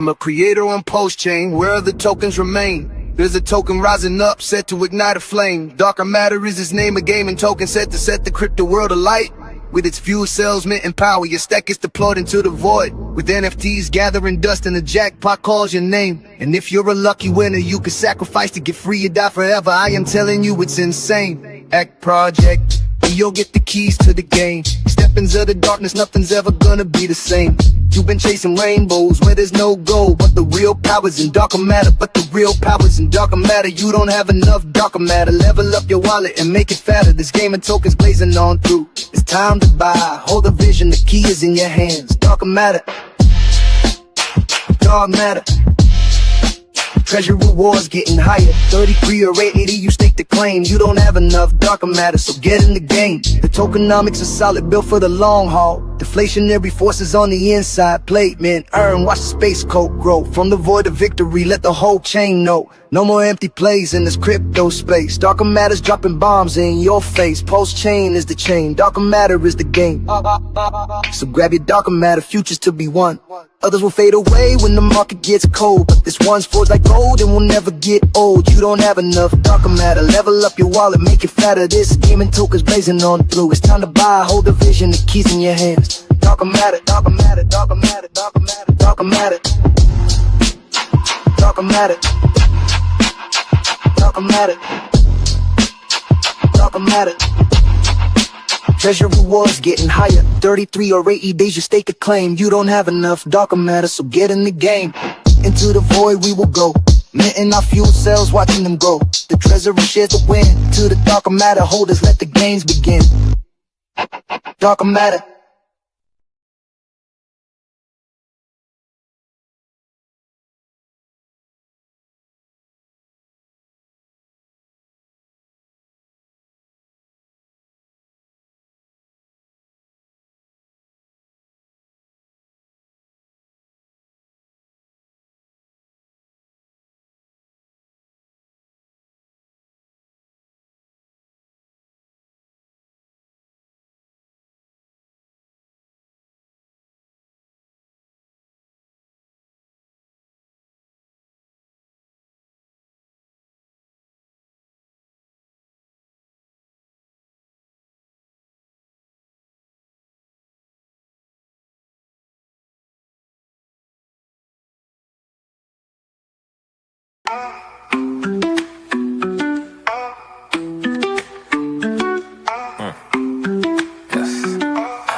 I'm a creator on Postchain, where the tokens remain. There's a token rising up, set to ignite a flame. Darker matter is its name, a gaming token set to set the crypto world alight. With its fuel cells, mint and power, your stack is deployed into the void. With NFTs gathering dust and the jackpot calls your name. And if you're a lucky winner, you can sacrifice to get free or die forever. I am telling you, it's insane. Act Project, you'll get the keys to the game. Step into the darkness, nothing's ever gonna be the same. You've been chasing rainbows where there's no goal, but the real power's in darker matter. But the real power's in darker matter. You don't have enough darker matter. Level up your wallet and make it fatter. This game of tokens blazing on through. It's time to buy. Hold the vision, the key is in your hands. Darker matter. Dark matter. Treasure rewards getting higher. 33 or 80, you stake the claim. You don't have enough darker matter, so get in the game. The tokenomics are solid, built for the long haul. Deflationary forces on the inside. Play, man, earn, watch the space code grow. From the void of victory, let the whole chain know. No more empty plays in this crypto space. Darker matter's dropping bombs in your face. Post-chain is the chain, darker matter is the game. So grab your darker matter, futures to be won. Others will fade away when the market gets cold, but this one's forged like gold and will never get old. You don't have enough darker matter. Level up your wallet, make it fatter. This gaming tokens blazing on through. It's time to buy, hold the vision, the keys in your hands. Darker matter, darker matter, darker matter, darker matter, darker matter. Darker matter. Darker matter. Darker matter. Treasure rewards getting higher. 33 or 80 days you stake a claim. You don't have enough darker matter, so get in the game. Into the void we will go, minting our fuel cells, watching them grow. The treasury shares the win. To the darker matter holders, let the games begin. Darker matter.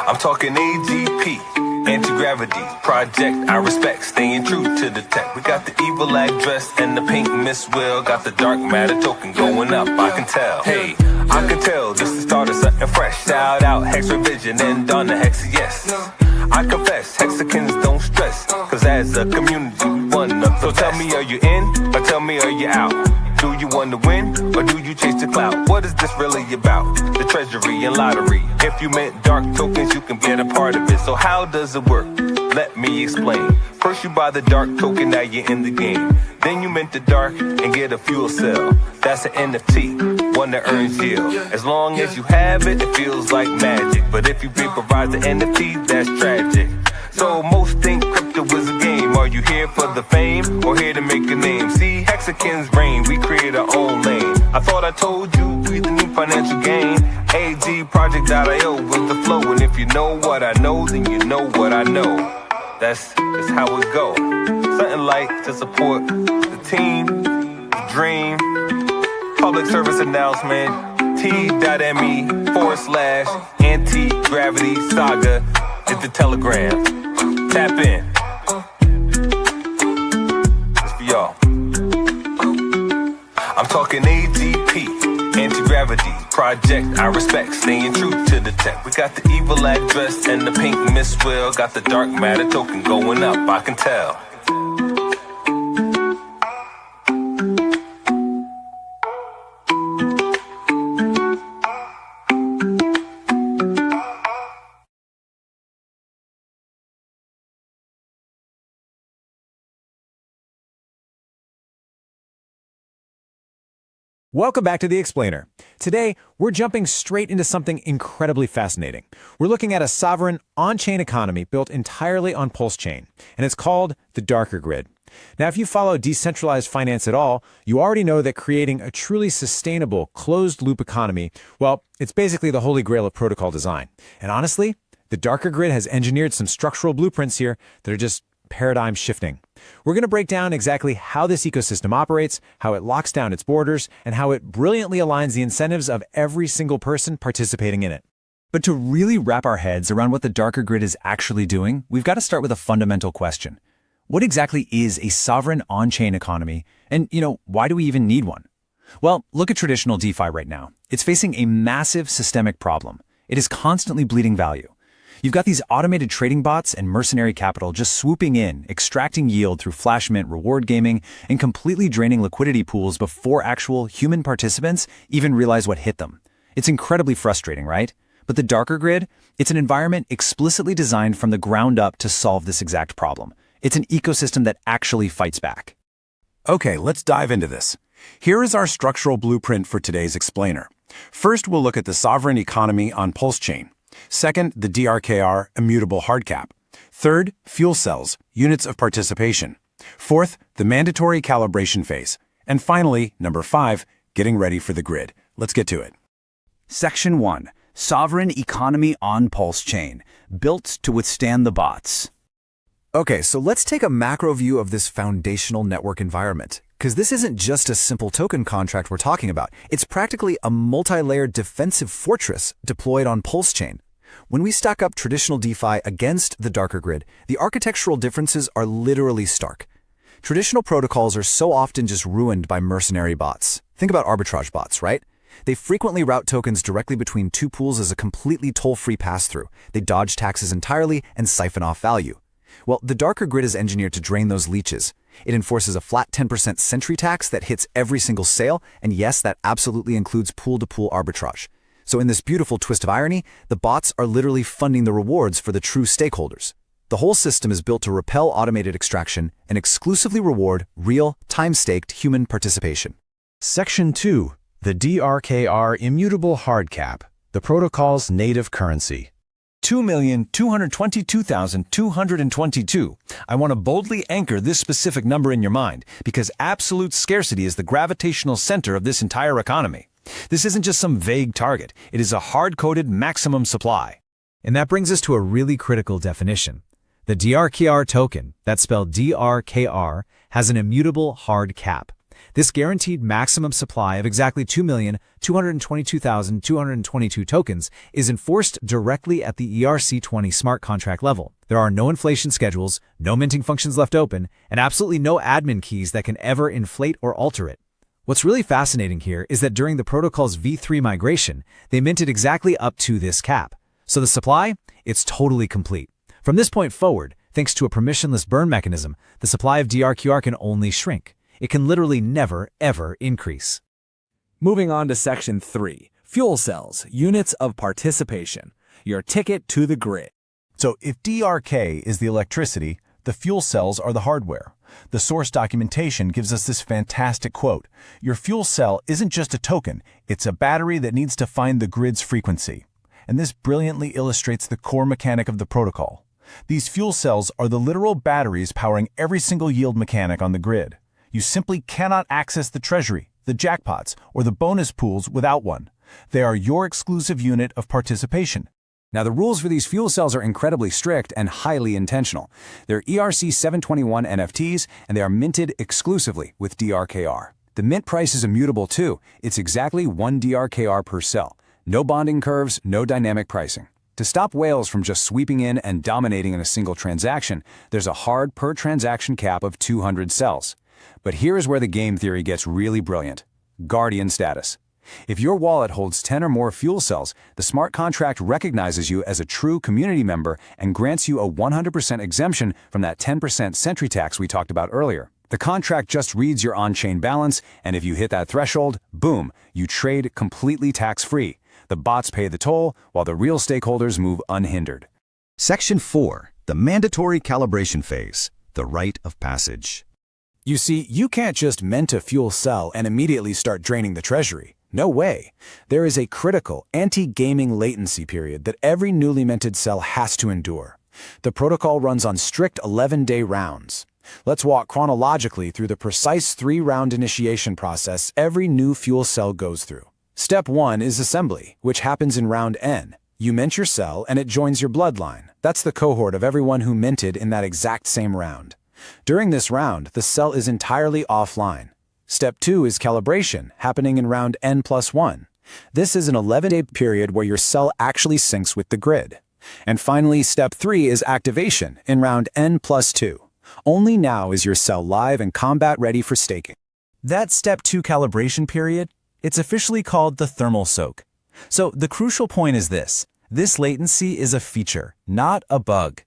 I'm talking AGP, anti-gravity, project I respect, staying true to the tech. We got the evil address and the pink Miss Will, got the dark matter token going up, I can tell. Hey, I can tell this is start of something fresh. Shout out Hex Revision and Donna Hex, yes. I confess, Hexicans don't stress, cause as a community we one up. So tell me, are you in, or tell me, are you out? Do you want to win, or do you chase the clout? What is this really about? The treasury and lottery. If you meant dark tokens, you can get a part of it. So how does it work? Let me explain. First you buy the dark token, now you're in the game. Then you mint the dark and get a fuel cell. That's an NFT, one that earns yield. As long as you have it, it feels like magic. But if you vaporize the NFT, that's tragic. So most think crypto is a game. Are you here for the fame, or here to make a name? See, Hexicans reign, we create our own lane. I thought I told you, we the new financial gain. AGProject.io with the flow. And if you know what I know, then you know what I know. That's how it go. Something like to support the team, the dream. Public service announcement, t.me/anti-gravity saga. It's the Telegram. Tap in. It's for y'all. I'm talking AGP, anti-gravity, project I respect, staying true to the tech. We got the evil address and the pink Miss Will, got the dark matter token going up, I can tell. Welcome back to The Explainer. Today, we're jumping straight into something incredibly fascinating. We're looking at a sovereign, on-chain economy built entirely on Pulse Chain, and it's called the Darker Grid. Now, if you follow decentralized finance at all, you already know that creating a truly sustainable, closed-loop economy, well, it's basically the holy grail of protocol design. And honestly, the Darker Grid has engineered some structural blueprints here that are just paradigm shifting. We're going to break down exactly how this ecosystem operates, how it locks down its borders, and how it brilliantly aligns the incentives of every single person participating in it. But to really wrap our heads around what the Darker Grid is actually doing, we've got to start with a fundamental question. What exactly is a sovereign on-chain economy? And, why do we even need one? Well, look at traditional DeFi right now. It's facing a massive systemic problem. It is constantly bleeding value. You've got these automated trading bots and mercenary capital just swooping in, extracting yield through flash mint reward gaming, and completely draining liquidity pools before actual human participants even realize what hit them. It's incredibly frustrating, right? But the Darker Grid, it's an environment explicitly designed from the ground up to solve this exact problem. It's an ecosystem that actually fights back. Okay, let's dive into this. Here is our structural blueprint for today's explainer. First, we'll look at the sovereign economy on Pulse Chain. Second, the DRKR, immutable hard cap. Third, fuel cells, units of participation. Fourth, the mandatory calibration phase. And finally, number 5, getting ready for the grid. Let's get to it. Section 1. Sovereign economy on Pulse Chain, built to withstand the bots. Okay, so let's take a macro view of this foundational network environment, because this isn't just a simple token contract we're talking about. It's practically a multi-layered defensive fortress deployed on Pulse Chain. When we stack up traditional DeFi against the Darker Grid, the architectural differences are literally stark. Traditional protocols are so often just ruined by mercenary bots. Think about arbitrage bots, right? They frequently route tokens directly between two pools as a completely toll-free pass-through. They dodge taxes entirely and siphon off value. Well, the Darker Grid is engineered to drain those leeches. It enforces a flat 10% sentry tax that hits every single sale, and yes, that absolutely includes pool-to-pool arbitrage. So in this beautiful twist of irony, the bots are literally funding the rewards for the true stakeholders. The whole system is built to repel automated extraction and exclusively reward real, time-staked human participation. Section 2. The DRKR Immutable Hard Cap, the protocol's native currency. 2,222,222. I want to boldly anchor this specific number in your mind because absolute scarcity is the gravitational center of this entire economy. This isn't just some vague target. It is a hard-coded maximum supply. And that brings us to a really critical definition. The DRKR token, that's spelled DRKR, has an immutable hard cap. This guaranteed maximum supply of exactly 2,222,222 tokens is enforced directly at the ERC20 smart contract level. There are no inflation schedules, no minting functions left open, and absolutely no admin keys that can ever inflate or alter it. What's really fascinating here is that during the protocol's V3 migration, they minted exactly up to this cap. So the supply, it's totally complete. From this point forward, thanks to a permissionless burn mechanism, the supply of DRKR can only shrink. It can literally never, ever increase. Moving on to Section 3, Fuel Cells, Units of Participation, your ticket to the grid. So if DRK is the electricity, the fuel cells are the hardware. The source documentation gives us this fantastic quote. Your fuel cell isn't just a token, it's a battery that needs to find the grid's frequency. And this brilliantly illustrates the core mechanic of the protocol. These fuel cells are the literal batteries powering every single yield mechanic on the grid. You simply cannot access the treasury, the jackpots, or the bonus pools without one. They are your exclusive unit of participation. Now, the rules for these fuel cells are incredibly strict and highly intentional. They're ERC 721 NFTs, and they are minted exclusively with DRKR. The mint price is immutable too. It's exactly 1 DRKR per cell. No bonding curves, no dynamic pricing. To stop whales from just sweeping in and dominating in a single transaction, there's a hard per-transaction cap of 200 cells. But here is where the game theory gets really brilliant. Guardian status. If your wallet holds 10 or more fuel cells, the smart contract recognizes you as a true community member and grants you a 100% exemption from that 10% sentry tax we talked about earlier. The contract just reads your on-chain balance, and if you hit that threshold, boom, you trade completely tax-free. The bots pay the toll, while the real stakeholders move unhindered. Section 4. The mandatory calibration phase, the rite of passage. You see, you can't just mint a fuel cell and immediately start draining the treasury. No way. There is a critical anti-gaming latency period that every newly minted cell has to endure. The protocol runs on strict 11-day rounds. Let's walk chronologically through the precise 3-round initiation process every new fuel cell goes through. Step 1 is assembly, which happens in round N. You mint your cell and it joins your bloodline. That's the cohort of everyone who minted in that exact same round. During this round, the cell is entirely offline. Step 2 is calibration, happening in round N+1. This is an 11-day period where your cell actually syncs with the grid. And finally, step 3 is activation, in round N+2. Only now is your cell live and combat ready for staking. That step 2 calibration period, it's officially called the thermal soak. So the crucial point is this latency is a feature, not a bug.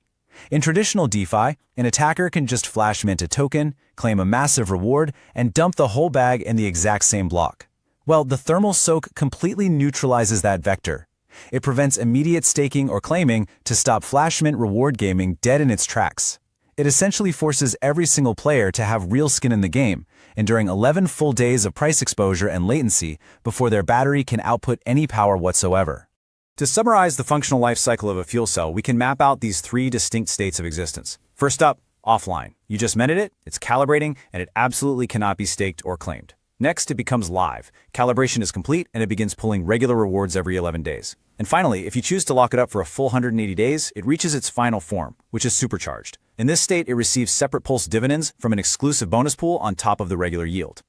In traditional DeFi, an attacker can just flash mint a token, claim a massive reward, and dump the whole bag in the exact same block. Well, the thermal soak completely neutralizes that vector. It prevents immediate staking or claiming to stop flash mint reward gaming dead in its tracks. It essentially forces every single player to have real skin in the game, enduring 11 full days of price exposure and latency before their battery can output any power whatsoever. To summarize the functional life cycle of a fuel cell, we can map out these 3 distinct states of existence. First up, offline. You just minted it, it's calibrating, and it absolutely cannot be staked or claimed. Next, it becomes live. Calibration is complete, and it begins pulling regular rewards every 11 days. And finally, if you choose to lock it up for a full 180 days, it reaches its final form, which is supercharged. In this state, it receives separate pulse dividends from an exclusive bonus pool on top of the regular yield.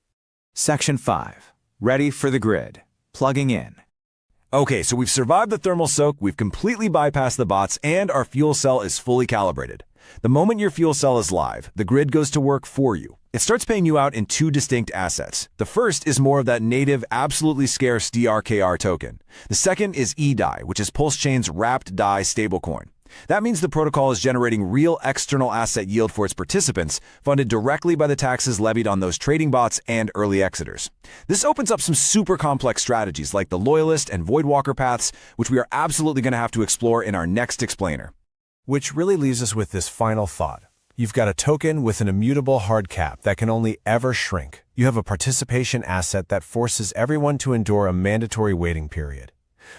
Section 5. Ready for the grid. Plugging in. Okay, so we've survived the thermal soak, we've completely bypassed the bots, and our fuel cell is fully calibrated. The moment your fuel cell is live, the grid goes to work for you. It starts paying you out in 2 distinct assets. The first is more of that native, absolutely scarce DRKR token. The second is eDAI, which is PulseChain's wrapped DAI stablecoin. That means the protocol is generating real external asset yield for its participants, funded directly by the taxes levied on those trading bots and early exiters. This opens up some super complex strategies like the Loyalist and Voidwalker paths, which we are absolutely going to have to explore in our next explainer. Which really leaves us with this final thought. You've got a token with an immutable hard cap that can only ever shrink. You have a participation asset that forces everyone to endure a mandatory waiting period.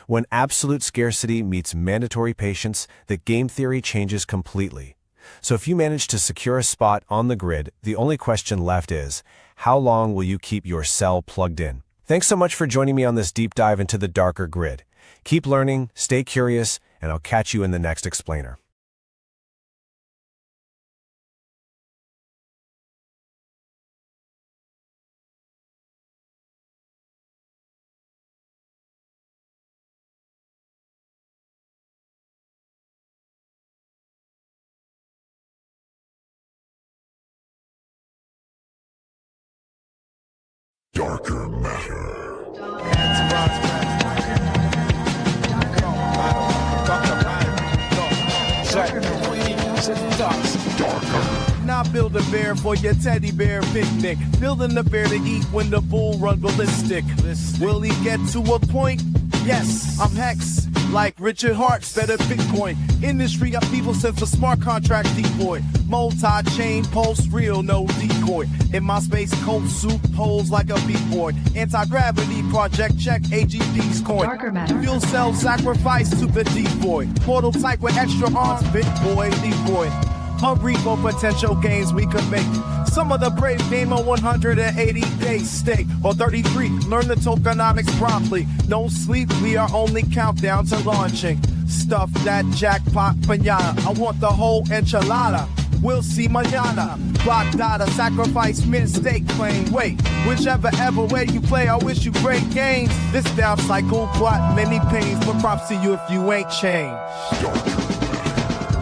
When absolute scarcity meets mandatory patience, the game theory changes completely. So if you manage to secure a spot on the grid, the only question left is, how long will you keep your cell plugged in? Thanks so much for joining me on this deep dive into the darker grid. Keep learning, stay curious, and I'll catch you in the next explainer. Darker matter. Now build a bear for your teddy bear picnic. Building the bear to eat when the bull run ballistic. Will he get to a point? Yes, I'm Hex. Like Richard Hart's better Bitcoin. Industry got people sent for smart contract decoy. Multi-chain pulse real, no decoy. In my space coat suit holds like a B-boy. Anti-gravity project check AGD's coin. Fuel cell sacrifice to the decoy. Portal type with extra arms, big boy, decoy. Hungry for potential gains we could make. Some of the brave game on 180 days stake. Or 33, learn the tokenomics promptly. Don't sleep, we are only countdown to launching. Stuff that jackpot pinata. I want the whole enchilada. We'll see mañana. Block data, sacrifice, mistake claim. Wait, whichever ever way you play, I wish you great games. This down cycle plot many pains, but props to you if you ain't changed.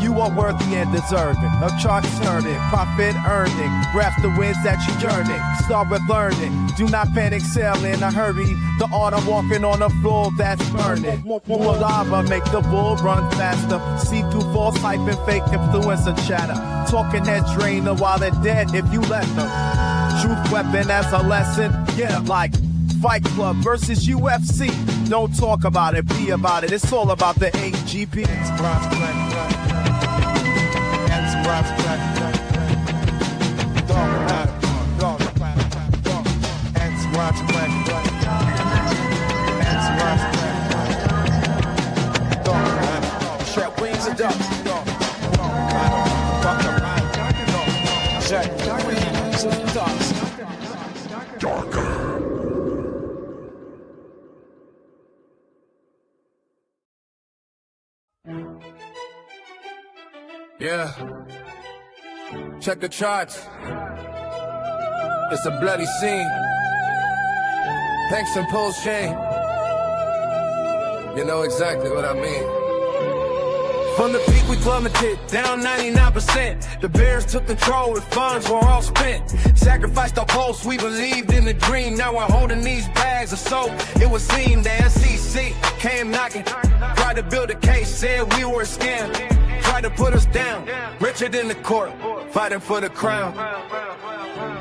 You are worthy and deserving of charts earning, profit earning, grasp the winds that you yearning. Start with learning, do not panic, sail in a hurry. The art of walking on a floor that's burning. More lava make the bull run faster. See through false hype and fake influencer chatter. Talking heads drain them while they're dead if you let them. Truth weapon as a lesson, yeah, like Fight Club versus UFC. Don't talk about it, be about it. It's all about the AGP. Darker matter. Yeah. Check the charts. It's a bloody scene. Hex and Pulse Chain. You know exactly what I mean. From the peak we plummeted, down 99%. The Bears took control and funds were all spent. Sacrificed our pulse, we believed in the dream. Now we're holding these bags of soap. It would seem the SEC came knocking. Tried to build a case, said we were a scam. Tried to put us down, richer than the court, fighting for the crown.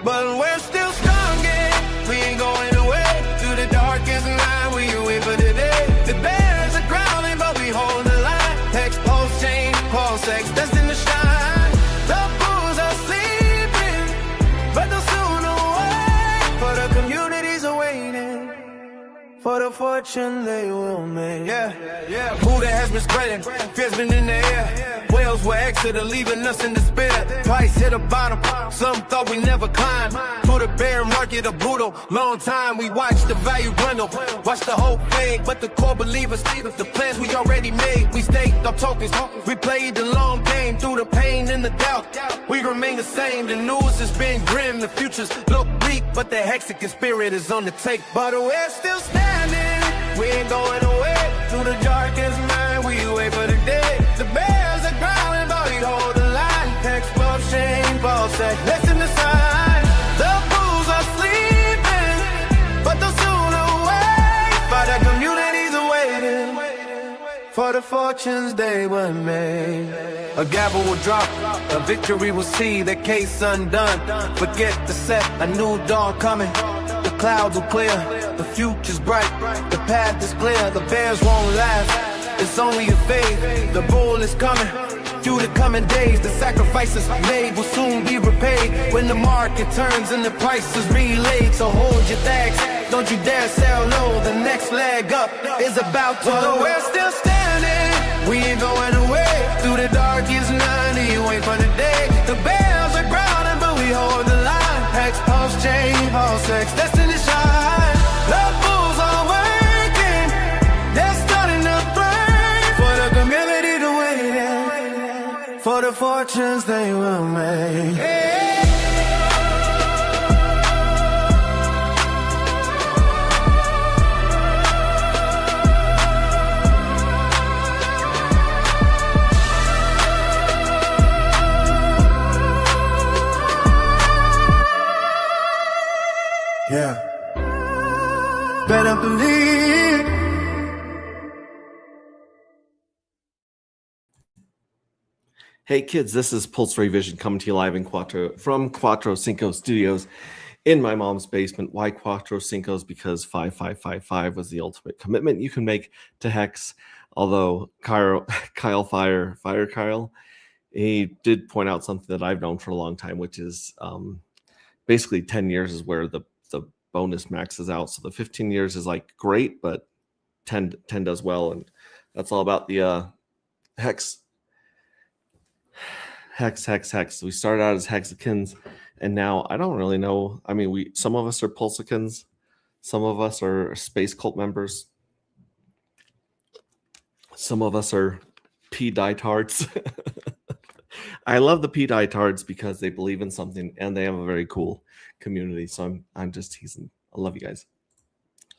But we're still strong, yeah. We ain't going away. Through the darkest night, we wait for the day. The Bears are growling, but we hold the line. Hex, Pulse Chain, Pulse X, destined to shine. The fools are sleeping, but they'll soon awake. For the communities are waiting, for the fortune they will make. Yeah. Buddha has been spreading, fear's been in the air. Whales were exited, leaving us in despair. Price hit a bottom, some thought we never climbed. Through the bear market, a brutal long time. We watched the value dwindle, watched the hope fade. But the core believers, the plans we already made. We staked our tokens, we played the long game. Through the pain and the doubt, we remain the same. The news has been grim, the futures look bleak, but the Hexagon spirit is on the take. But we're still standing, we ain't going away. Through the darkest night, we wait for the day. The Bears are growling, but we hold the line. Hex, Pulse Chain, Pulse X, listen to sign. The fools are sleeping, but they'll soon awake. For the communities are waiting, for the fortunes they were made. A gavel will drop, a victory will see the case undone. Forget the set, a new dawn coming. The clouds will clear, the future's bright, the path is clear. The Bears won't laugh, it's only a fade. The bull is coming, through the coming days. The sacrifices made will soon be repaid. When the market turns and the price is relayed. So hold your thanks, don't you dare sell low. The next leg up is about to. Well, we're still standing, we ain't going away. Through the darkest night, you wait for the day. The Bears are growling, but we hold the line. Hex, Pulse Chain, Pulse X, destined to shine. The fools are working, they're starting to thrive. For the community to wait, for the fortunes they will make. Hey. Yeah. Better believe. Hey kids, this is Pulse Ray Vision coming to you live from Cuatro Cinco Studios in my mom's basement. Why Cuatro Cincos? Because 5555 was the ultimate commitment you can make to Hex. Although Kyle Kyle, he did point out something that I've known for a long time, which is basically 10 years is where the bonus maxes out. So the 15 years is like great, but 10 does well. And that's all about the Hex. We started out as Hexicans, and now I don't really know. I mean, some of us are Pulsicans, some of us are Space Cult members, some of us are P-Dietards. I love the P-Dietards because they believe in something and they have a very cool community. So I'm just teasing. I love you guys.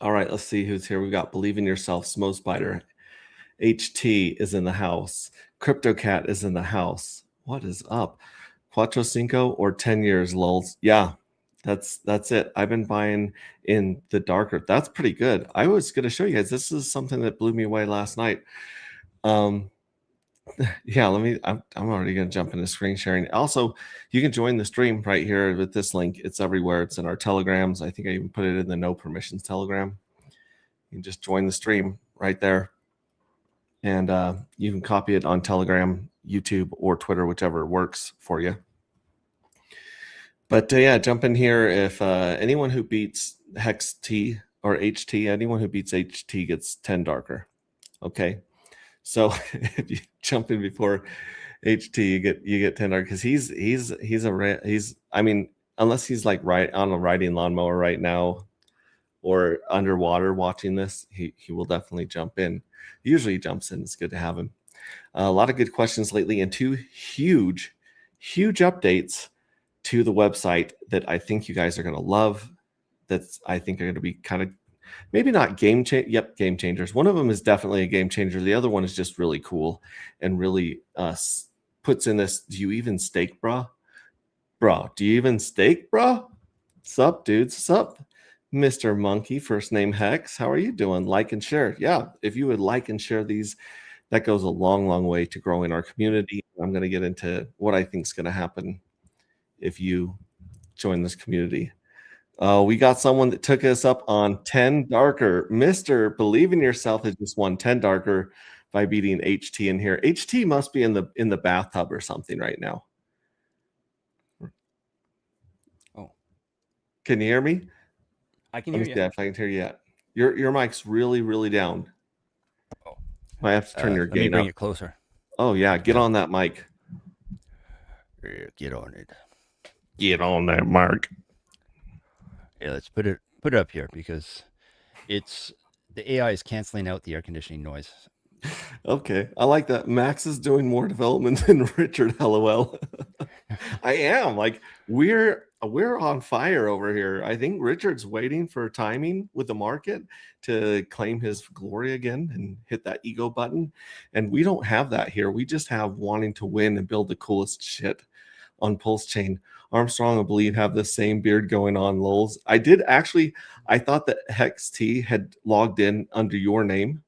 All right, let's see who's here. We got Believe in Yourself, Smo Spider, HT is in the house, CryptoCat is in the house. What is up? Cuatro Cinco or 10 years, lulz? Yeah, that's it. I've been buying in the darker. That's pretty good. I was going to show you guys. This is something that blew me away last night. Yeah, I'm already going to jump into screen sharing. Also, you can join the stream right here with this link. It's everywhere. It's in our telegrams. I think I even put it in the no permissions telegram. You can just join the stream right there. And you can copy it on Telegram, YouTube, or Twitter, whichever works for you. But yeah, jump in here. If anyone who beats Hex T or HT, anyone who beats HT gets 10 darker. Okay. So if you jump in before HT, you get 10 dark because he's unless he's like right on a riding lawnmower right now or underwater watching this, he will definitely jump in. Usually he jumps in. It's good to have him. A lot of good questions lately, and two huge updates to the website that I think you guys are going to love. That's I think are going to be kind of maybe not game changers. One of them is definitely a game changer. The other one is just really cool and really puts in this. Do you even stake, bro? Bro, do you even stake, bro? Sup, dudes? Sup, Mr. Monkey, first name Hex. How are you doing? Like and share. Yeah, if you would like and share these, that goes a long way to growing our community. I'm going to get into what I think is going to happen if you join this community. We got someone that took us up on 10 Darker. Mr. Believe in Yourself has just won 10 Darker by beating HT in here. HT must be in the bathtub or something right now. Oh. Can you hear me? I can hear you. Yeah, if I can hear you yet. Your mic's really down. Oh. I have to turn your gain up. Let me bring it closer. Oh yeah, get on that mic. Get on it. Get on that mic. Yeah, let's put it up here because the AI is canceling out the air conditioning noise. Okay, I like that. Max is doing more development than Richard. LOL. I am like we're on fire over here. I think Richard's waiting for timing with the market to claim his glory again and hit that ego button, and we don't have that here. We just have wanting to win and build the coolest shit on Pulse Chain. Armstrong, I believe, have the same beard going on, lols. I did actually. I thought that Hex T had logged in under your name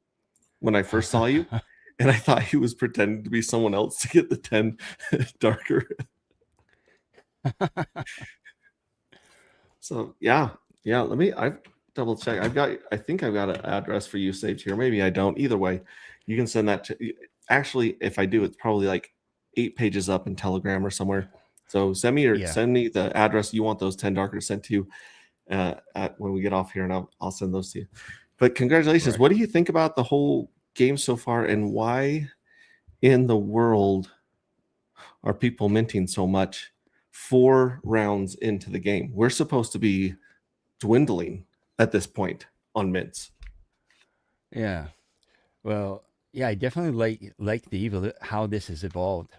when I first saw you, and I thought he was pretending to be someone else to get the 10 Darker. So yeah. Let me. I've double check. I think I've got an address for you saved here. Maybe I don't. Either way, you can send that to. Actually, if I do, it's probably like 8 pages up in Telegram or somewhere. So send me the address you want those 10 Darker sent to you when we get off here, and I'll send those to you. But congratulations. Right. What do you think about the whole game so far, and why in the world are people minting so much 4 rounds into the game? We're supposed to be dwindling at this point on mints. Yeah. Well, yeah, I definitely like how this has evolved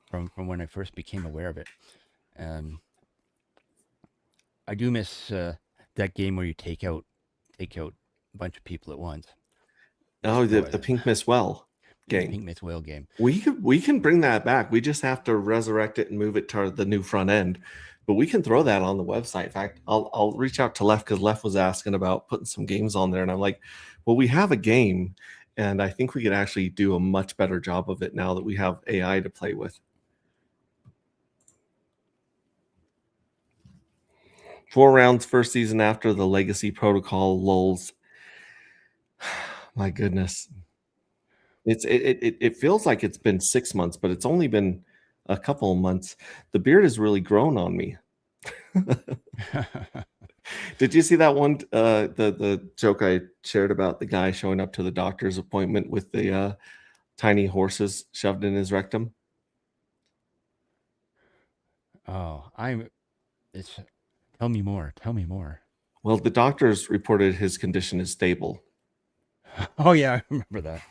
from when I first became aware of it. I do miss that game where you take out a bunch of people at once. Oh, the Pink Miss Well game. Pink Miss Well game. We can bring that back. We just have to resurrect it and move it to the new front end. But we can throw that on the website. In fact, I'll reach out to Lef because Lef was asking about putting some games on there, and I'm like, well, we have a game, and I think we could actually do a much better job of it now that we have AI to play with. 4 rounds first season after the Legacy Protocol lulls. My goodness. It feels like it's been 6 months, but it's only been a couple of months. The beard has really grown on me. Did you see that one? The joke I shared about the guy showing up to the doctor's appointment with the tiny horses shoved in his rectum? Oh, tell me more. Tell me more. Well, the doctors reported his condition is stable. Oh yeah, I remember that.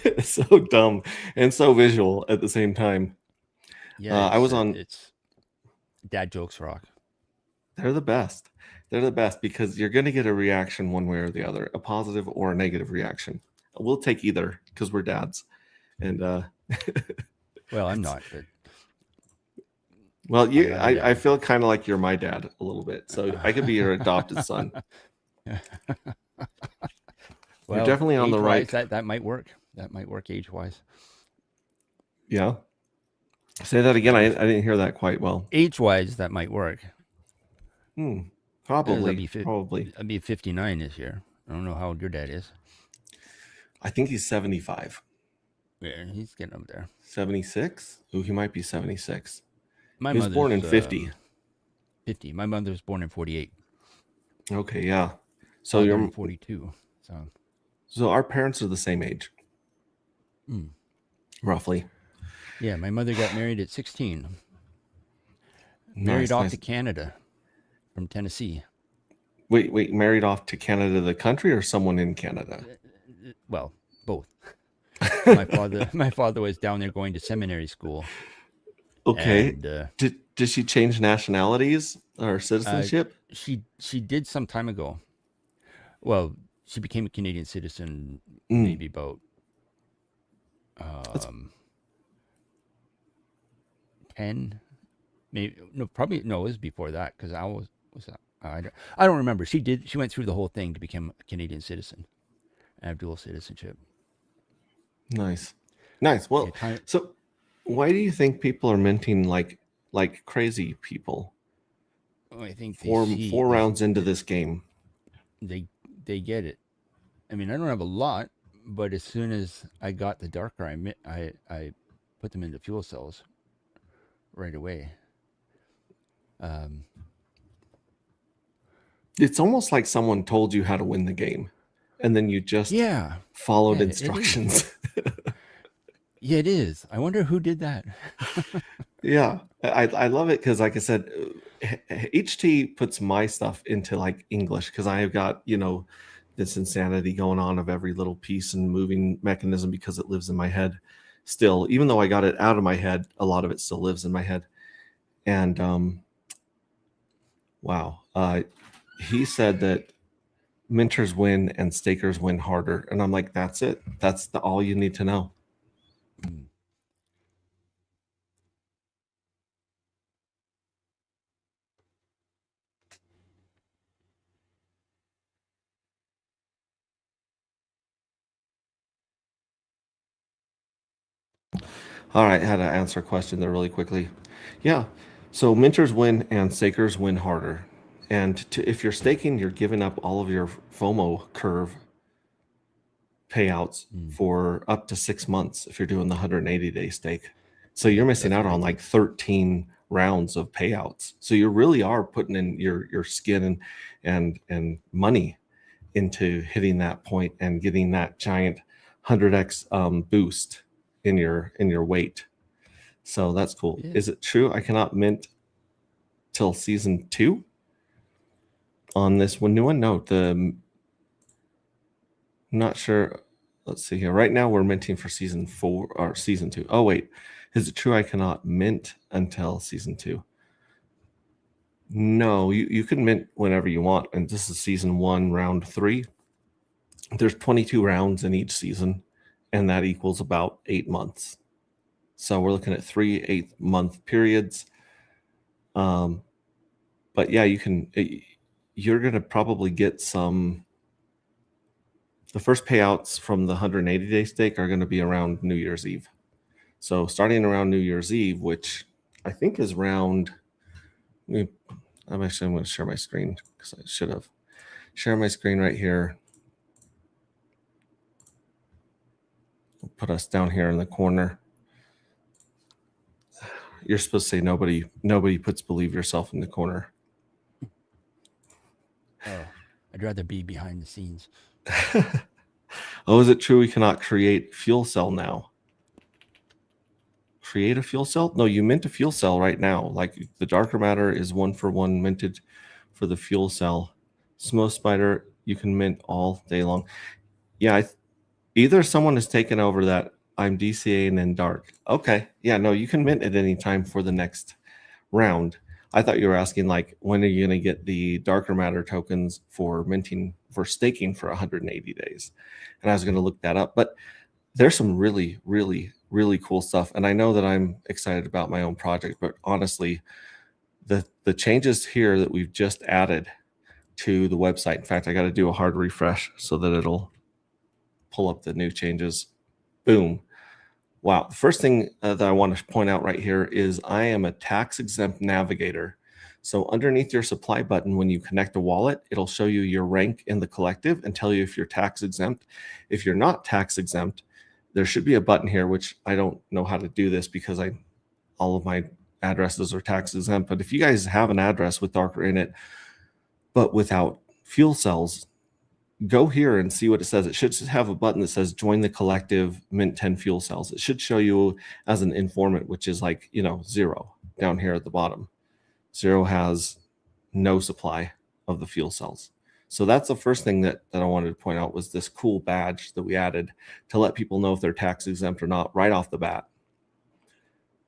It's so dumb and so visual at the same time. Yeah, I was on. It's dad jokes rock. They're the best. They're the best because you're going to get a reaction one way or the other, a positive or a negative reaction. We'll take either because we're dads. And well, I'm not. But... Well, I feel kind of like you're my dad a little bit, so I could be your adopted son. Well, you're definitely on the right. That might work. That might work age-wise. Yeah. Say that again. I didn't hear that quite well. Age-wise, that might work. Probably. I'd be 59 this year. I don't know how old your dad is. I think he's 75. Yeah, he's getting up there. 76? Ooh, he might be 76. He was born in 50. 50. My mother was born in 48. Okay, yeah. So you're 42. So our parents are the same age. Roughly. Yeah, my mother got married at 16. Married Nice, off nice. to Canada from Tennessee. Wait, married off to Canada, the country, or someone in Canada? Well, both. My father was down there going to seminary school. Okay. And Did she change nationalities or citizenship? she did some time ago. Well, she became a Canadian citizen Mm. maybe about 10, maybe probably it was before that because I was that I don't remember. She went through the whole thing to become a Canadian citizen and have dual citizenship. Nice. Well, Yeah, kind of- so why do you think people are minting like crazy people? I think Four rounds into this game. they get it. I mean, I don't have a lot, but as soon as I got the darker, I put them into fuel cells right away. It's almost like someone told you how to win the game, and then you just followed Yeah, it is. instructions. Yeah, it is. I wonder who did that. Yeah, I love it because, like I said, HT puts my stuff into like English because I have got this insanity going on of every little piece and moving mechanism because it lives in my head still. Even though I got it out of my head, a lot of it still lives in my head. And wow, he said that minters win and stakers win harder, and I'm like, that's it. That's all you need to know. All right, had to answer a question there really quickly. Yeah, so minters win and stakers win harder. And if you're staking, you're giving up all of your FOMO curve payouts for up to 6 months if you're doing the 180-day stake. So you're missing out on like 13 rounds of payouts. So you really are putting in your skin and money into hitting that point and getting that giant 100x boost in your weight. So that's cool. Yeah. Is it true I cannot mint till season 2 on this one new one? No, I'm not sure. Let's see here. Right now we're minting for season 4 or season 2. Oh wait, is it true I cannot mint until season 2? No, you can mint whenever you want, and this is season 1, round 3. There's 22 rounds in each season, and that equals about 8 months. So we're looking at 3 8-month periods. But yeah, you're going to probably get some. The first payouts from the 180-day stake are going to be around New Year's Eve. So starting around New Year's Eve, which I think is around. I'm going to share my screen because I should have. Share my screen right here. We'll put us down here in the corner. You're supposed to say nobody puts believe yourself in the corner. Oh, I'd rather be behind the scenes. Oh, is it true we cannot create fuel cell now? Create a fuel cell? No, you mint a fuel cell right now. Like the darker matter is 1-for-1 minted for the fuel cell. Smoke Spider, you can mint all day long. Yeah, either someone has taken over that I'm DCAing in dark. Okay, yeah, no, you can mint at any time for the next round. I thought you were asking like when are you going to get the darker matter tokens for minting for staking for 180 days, and I was going to look that up. But there's some really, really, really cool stuff, and I know that I'm excited about my own project. But honestly, the changes here that we've just added to the website. In fact, I got to do a hard refresh so that it'll pull up the new changes. Boom. Wow. The first thing that I want to point out right here is I am a tax exempt navigator. So underneath your supply button, when you connect a wallet, it'll show you your rank in the collective and tell you if you're tax exempt. If you're not tax exempt, there should be a button here, which I don't know how to do this because all of my addresses are tax exempt. But if you guys have an address with Darker in it, but without fuel cells, go here and see what it says. It should have a button that says join the collective mint 10 fuel cells. It should show you as an informant, which is like 0 down here at the bottom. 0 has no supply of the fuel cells. So that's the first thing that I wanted to point out, was this cool badge that we added to let people know if they're tax exempt or not right off the bat.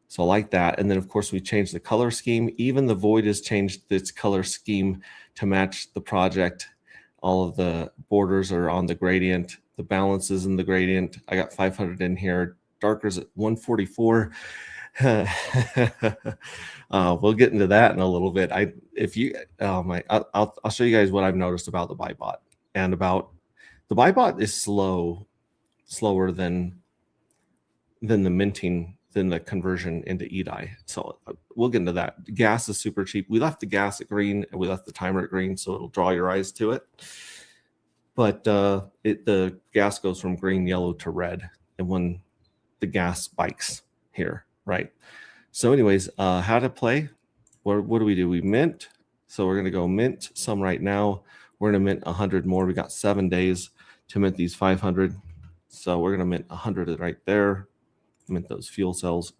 So I like that. And then of course we changed the color scheme. Even the void has changed its color scheme to match the project. All of the borders are on the gradient. The balance is in the gradient. I got 500 in here. Darker's at 144. We'll get into that in a little bit. I'll show you guys what I've noticed about the BuyBot, and about the BuyBot is slower than the minting, than the conversion into eDye. So we'll get into that. Gas is super cheap. We left the gas at green and we left the timer at green, so it'll draw your eyes to it. But the gas goes from green, yellow to red, and when the gas spikes here, right? So anyways, how to play. What do? We mint. So we're going to go mint some right now. We're going to mint 100 more. We got 7 days to mint these 500. So we're going to mint 100 right there. Mint those fuel cells.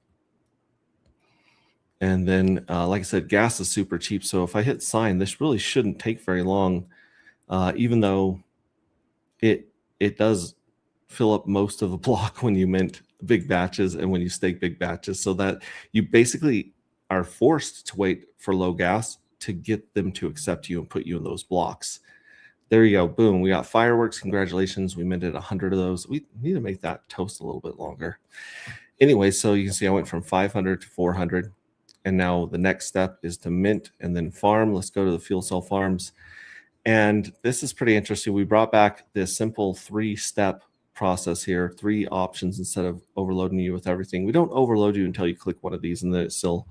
And then, like I said, gas is super cheap. So if I hit sign, this really shouldn't take very long, even though it does fill up most of the block when you mint big batches and when you stake big batches, so that you basically are forced to wait for low gas to get them to accept you and put you in those blocks. There you go. Boom. We got fireworks. Congratulations. We minted 100 of those. We need to make that toast a little bit longer. Anyway, so you can see I went from 500 to 400. And now the next step is to mint and then farm. Let's go to the fuel cell farms. And this is pretty interesting. We brought back this simple 3-step process here, 3 options instead of overloading you with everything. We don't overload you until you click one of these, and then it's still,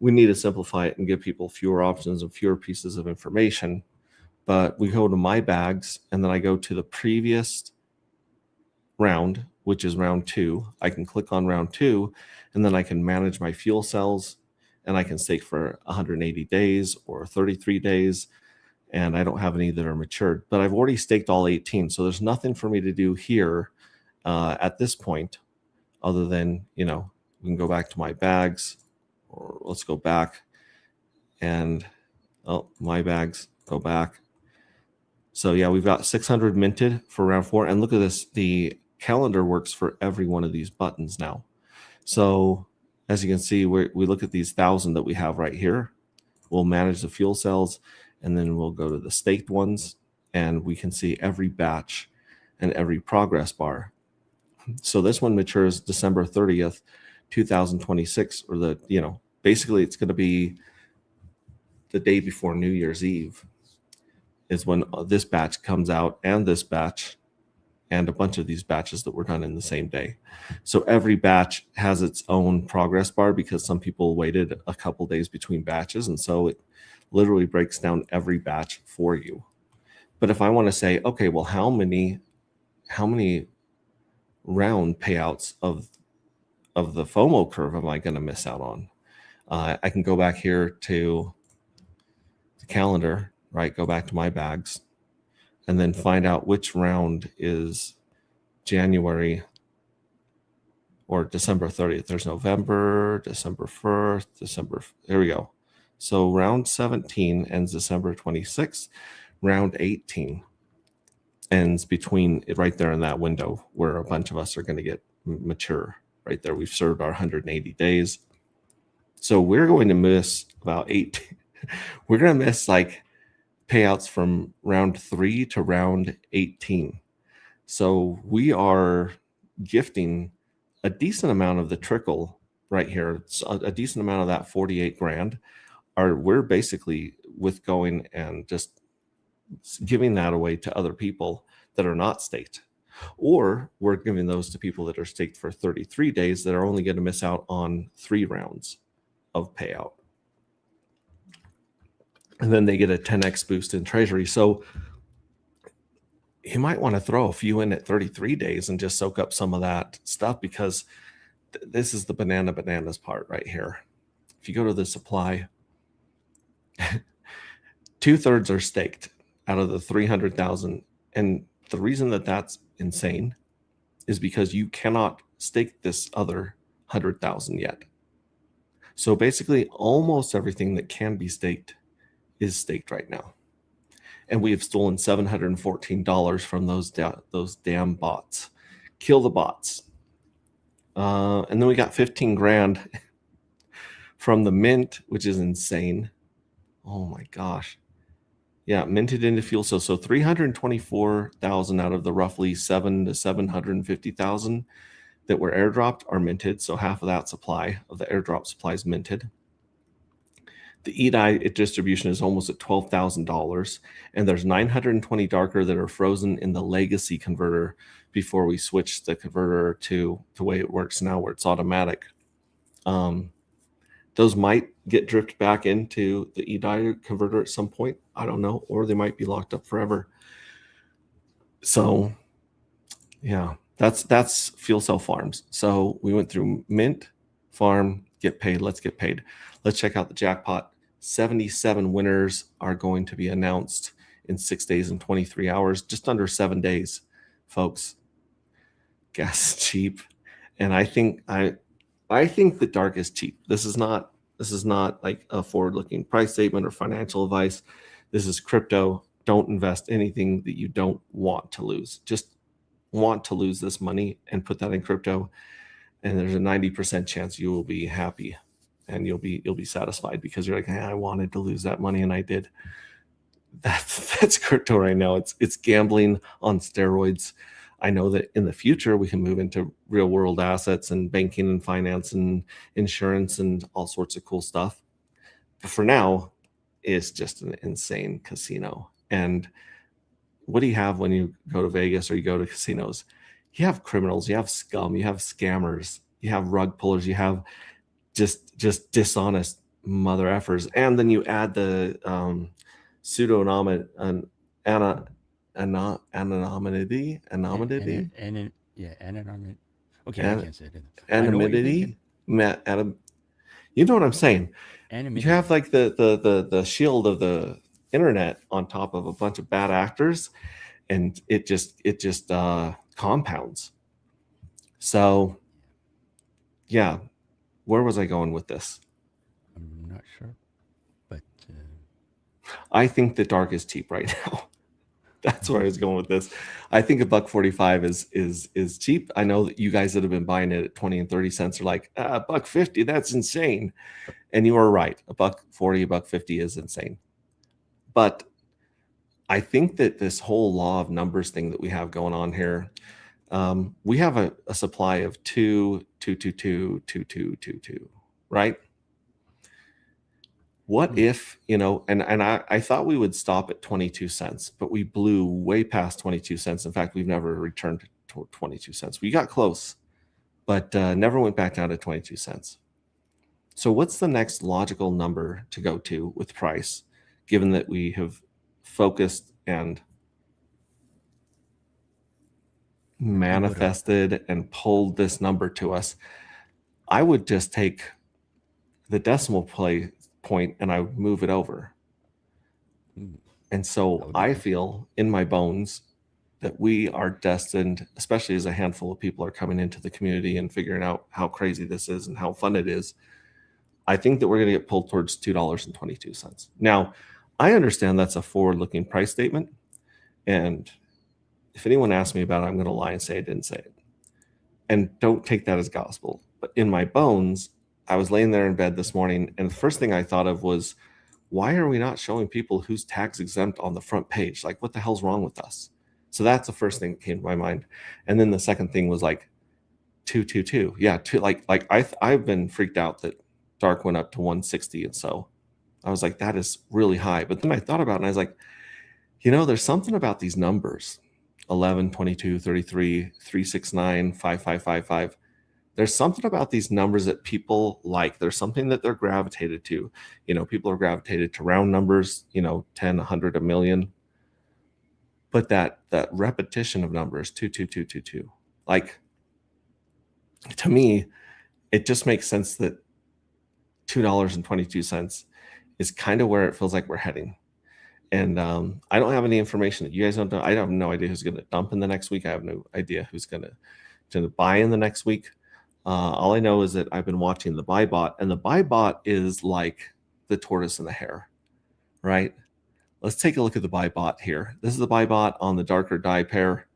we need to simplify it and give people fewer options and fewer pieces of information. But we go to my bags, and then I go to the previous round, which is round 2. I can click on round 2, and then I can manage my fuel cells, and I can stake for 180 days or 33 days. And I don't have any that are matured, but I've already staked all 18. So there's nothing for me to do here at this point, other than, we can go back to my bags, or let's go back and, my bags, go back. So yeah, we've got 600 minted for round 4. And look at this, the calendar works for every one of these buttons now. So as you can see, we look at these 1,000 that we have right here. We'll manage the fuel cells. And then we'll go to the staked ones, and we can see every batch and every progress bar. So this one matures December 30th, 2026, or basically it's going to be the day before New Year's Eve is when this batch comes out, and this batch, and a bunch of these batches that were done in the same day. So every batch has its own progress bar because some people waited a couple days between batches, and so it literally breaks down every batch for you. But if I want to say, okay, well, how many round payouts of the FOMO curve am I going to miss out on? I can go back here to the calendar, right? Go back to my bags, and then find out which round is January or December 30th. There's November, December 1st, there we go. So round 17 ends December 26th. Round 18 ends between right there in that window where a bunch of us are going to get mature right there. We've served our 180 days. So we're going to miss about 8. We're going to miss like payouts from round 3 to round 18. So we are gifting a decent amount of the trickle right here. It's a decent amount of that 48 grand. We're basically with going and just giving that away to other people that are not staked, or we're giving those to people that are staked for 33 days that are only going to miss out on 3 rounds of payout, and then they get a 10x boost in treasury. So you might want to throw a few in at 33 days and just soak up some of that stuff, because this is the bananas part right here. If you go to the supply, 2/3 are staked out of the 300,000. And the reason that that's insane is because you cannot stake this other 100,000 yet. So basically, almost everything that can be staked is staked right now. And we have stolen $714 from those damn bots. Kill the bots. And then we got 15 grand from the mint, which is insane. Oh my gosh. Yeah, minted into fuel cells. So 324,000 out of the roughly 7 to 750,000 that were airdropped are minted. So half of that supply of the airdrop supply is minted. The EDI distribution is almost at $12,000, and there's 920 darker that are frozen in the legacy converter before we switch the converter to the way it works now, where it's automatic. Those might get drifted back into the EDI converter at some point. I don't know, or they might be locked up forever. So, yeah, that's fuel cell farms. So we went through mint, farm, get paid. Let's get paid. Let's check out the jackpot. 77 winners are going to be announced in 6 days and 23 hours, just under 7 days, folks. Gas is cheap, and I think the dark is cheap. This is not like a forward-looking price statement or financial advice. This is crypto. Don't invest anything that you don't want to lose. Just want to lose this money and put that in crypto, and there's a 90% chance you will be happy and you'll be satisfied, because you're like, hey, I wanted to lose that money and I did. That's crypto right now. It's gambling on steroids. I know that in the future we can move into real world assets and banking and finance and insurance and all sorts of cool stuff. But for now, it's just an insane casino. And what do you have when you go to Vegas or you go to casinos? You have criminals, you have scum, you have scammers, you have rug pullers, you have just dishonest mother effers. And then you add the anonymity. Okay, I can't say it. Anonymity. You know what I'm saying? You have like the shield of the internet on top of a bunch of bad actors, and it just compounds. So, yeah, where was I going with this? I'm not sure, but I think the dark is cheap right now. That's where I was going with this. I think $1.45 is cheap. I know that you guys that have been buying it at 20 and 30 cents are like, $1.50, that's insane. And you are right. $1.40, $1.50 is insane. But I think that this whole law of numbers thing that we have going on here, we have a supply of 2, 2, 2, 2, 2, 2, 2, 2, right? What if, and I thought we would stop at 22 cents, but we blew way past 22 cents. In fact, we've never returned to 22 cents. We got close, but never went back down to 22 cents. So what's the next logical number to go to with price, given that we have focused and manifested and pulled this number to us? I would just take the decimal point and I would move it over. And so I feel in my bones that we are destined, especially as a handful of people are coming into the community and figuring out how crazy this is and how fun it is. I think that we're going to get pulled towards $2.22. Now, I understand that's a forward-looking price statement, and if anyone asks me about it, I'm going to lie and say I didn't say it. And don't take that as gospel. But in my bones, I was laying there in bed this morning, and the first thing I thought of was, why are we not showing people who's tax exempt on the front page? Like, what the hell's wrong with us? So that's the first thing that came to my mind. And then the second thing was like 222. Yeah, I've been freaked out that dark went up to 160, and so I was like, that is really high. But then I thought about it, and I was like, there's something about these numbers: 11, 22, 33, 369, 5555. There's something about these numbers that people like. There's something that they're gravitated to. People are gravitated to round numbers, 10, 100, a million. But that repetition of numbers, 2, 2, 2, 2, 2, like, to me, it just makes sense that $2.22 is kind of where it feels like we're heading. And I don't have any information that you guys don't know. I have no idea who's going to dump in the next week. I have no idea who's going to buy in the next week. All I know is that I've been watching the buy bot, and the buy bot is like the tortoise and the hare, right? Let's take a look at the buy bot here. This is the buy bot on the darker dye pair.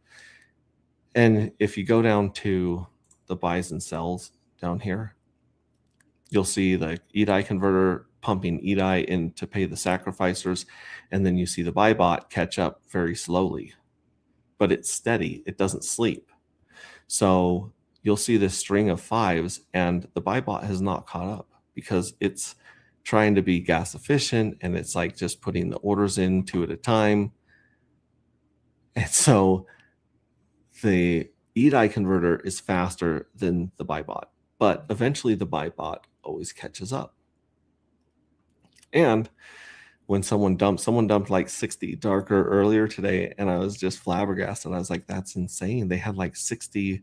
And if you go down to the buys and sells down here, you'll see the eDye converter pumping eDye in to pay the sacrificers. And then you see the buy bot catch up very slowly, but it's steady. It doesn't sleep. So you'll see this string of fives, and the buy bot has not caught up because it's trying to be gas efficient, and it's like just putting the orders in 2 at a time. And so the eDye converter is faster than the buy bot, but eventually the buy bot always catches up. And when someone dumped like 60 darker earlier today, and I was just flabbergasted. I was like, that's insane. They had like 60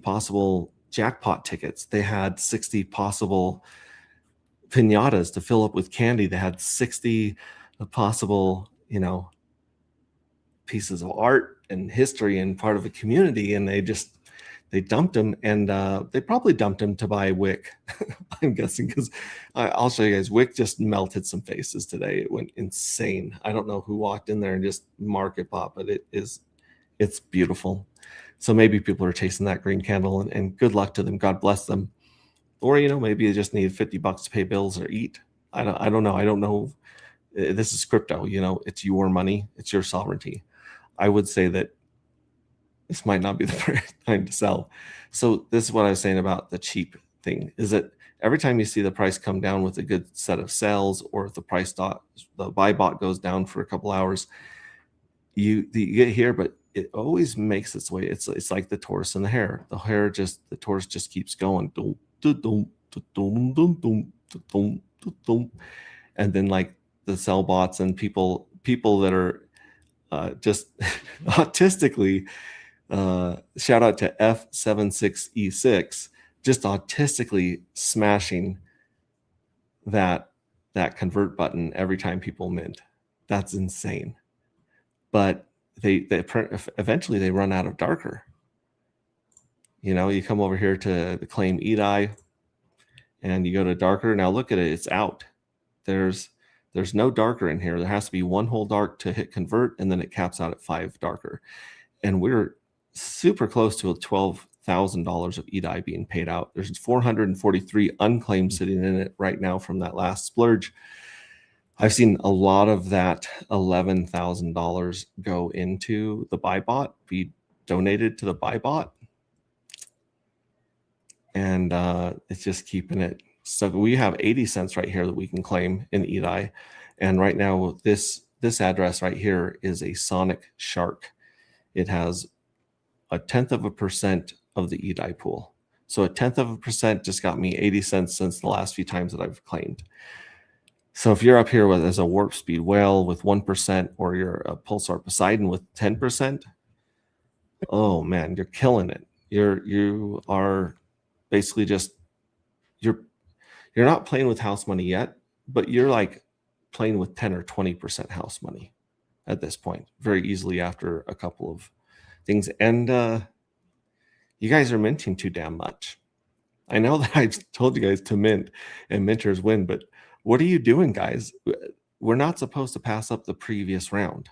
possible jackpot tickets. They had 60 possible piñatas to fill up with candy. They had 60 possible, pieces of art and history and part of a community, and they dumped them, and they probably dumped them to buy Wick. I'm guessing, because I'll show you guys. Wick just melted some faces today. It went insane. I don't know who walked in there and just market bought, but it's beautiful. So maybe people are chasing that green candle, and good luck to them. God bless them. Or, maybe they just need $50 to pay bills or eat. I don't know. I don't know. This is crypto, it's your money. It's your sovereignty. I would say that this might not be the right time to sell. So this is what I was saying about the cheap thing, is that every time you see the price come down with a good set of sales, or if the buy bot goes down for a couple hours, you get here, but it always makes its way. It's like the tortoise and the hare. The tortoise just keeps going. And then like the sell bots and people that are just autistically, shout out to F76E6, just autistically smashing that convert button every time people mint. That's insane. But they eventually they run out of darker. You come over here to the claim eDye, and you go to darker. Now look at it, it's out. There's no darker in here. There has to be one whole dark to hit convert, and then it caps out at 5 darker. And we're super close to $12,000 of eDye being paid out. There's 443 unclaimed sitting in it right now from that last splurge. I've seen a lot of that $11,000 go into the buy bot, be donated to the buy bot. And it's just keeping it. So we have 80 cents right here that we can claim in eDye. And right now, this address right here is a Sonic Shark. It has 0.1% of the eDye pool. So 0.1% just got me 80 cents since the last few times that I've claimed. So if you're up here as a Warp Speed Whale with 1%, or you're a Pulsar Poseidon with 10%, oh man, you're killing it. You are basically just you're not playing with house money yet, but you're like playing with 10 or 20% house money at this point, very easily after a couple of things. And you guys are minting too damn much. I know that I've told you guys to mint and minters win, but what are you doing, guys? We're not supposed to pass up the previous round.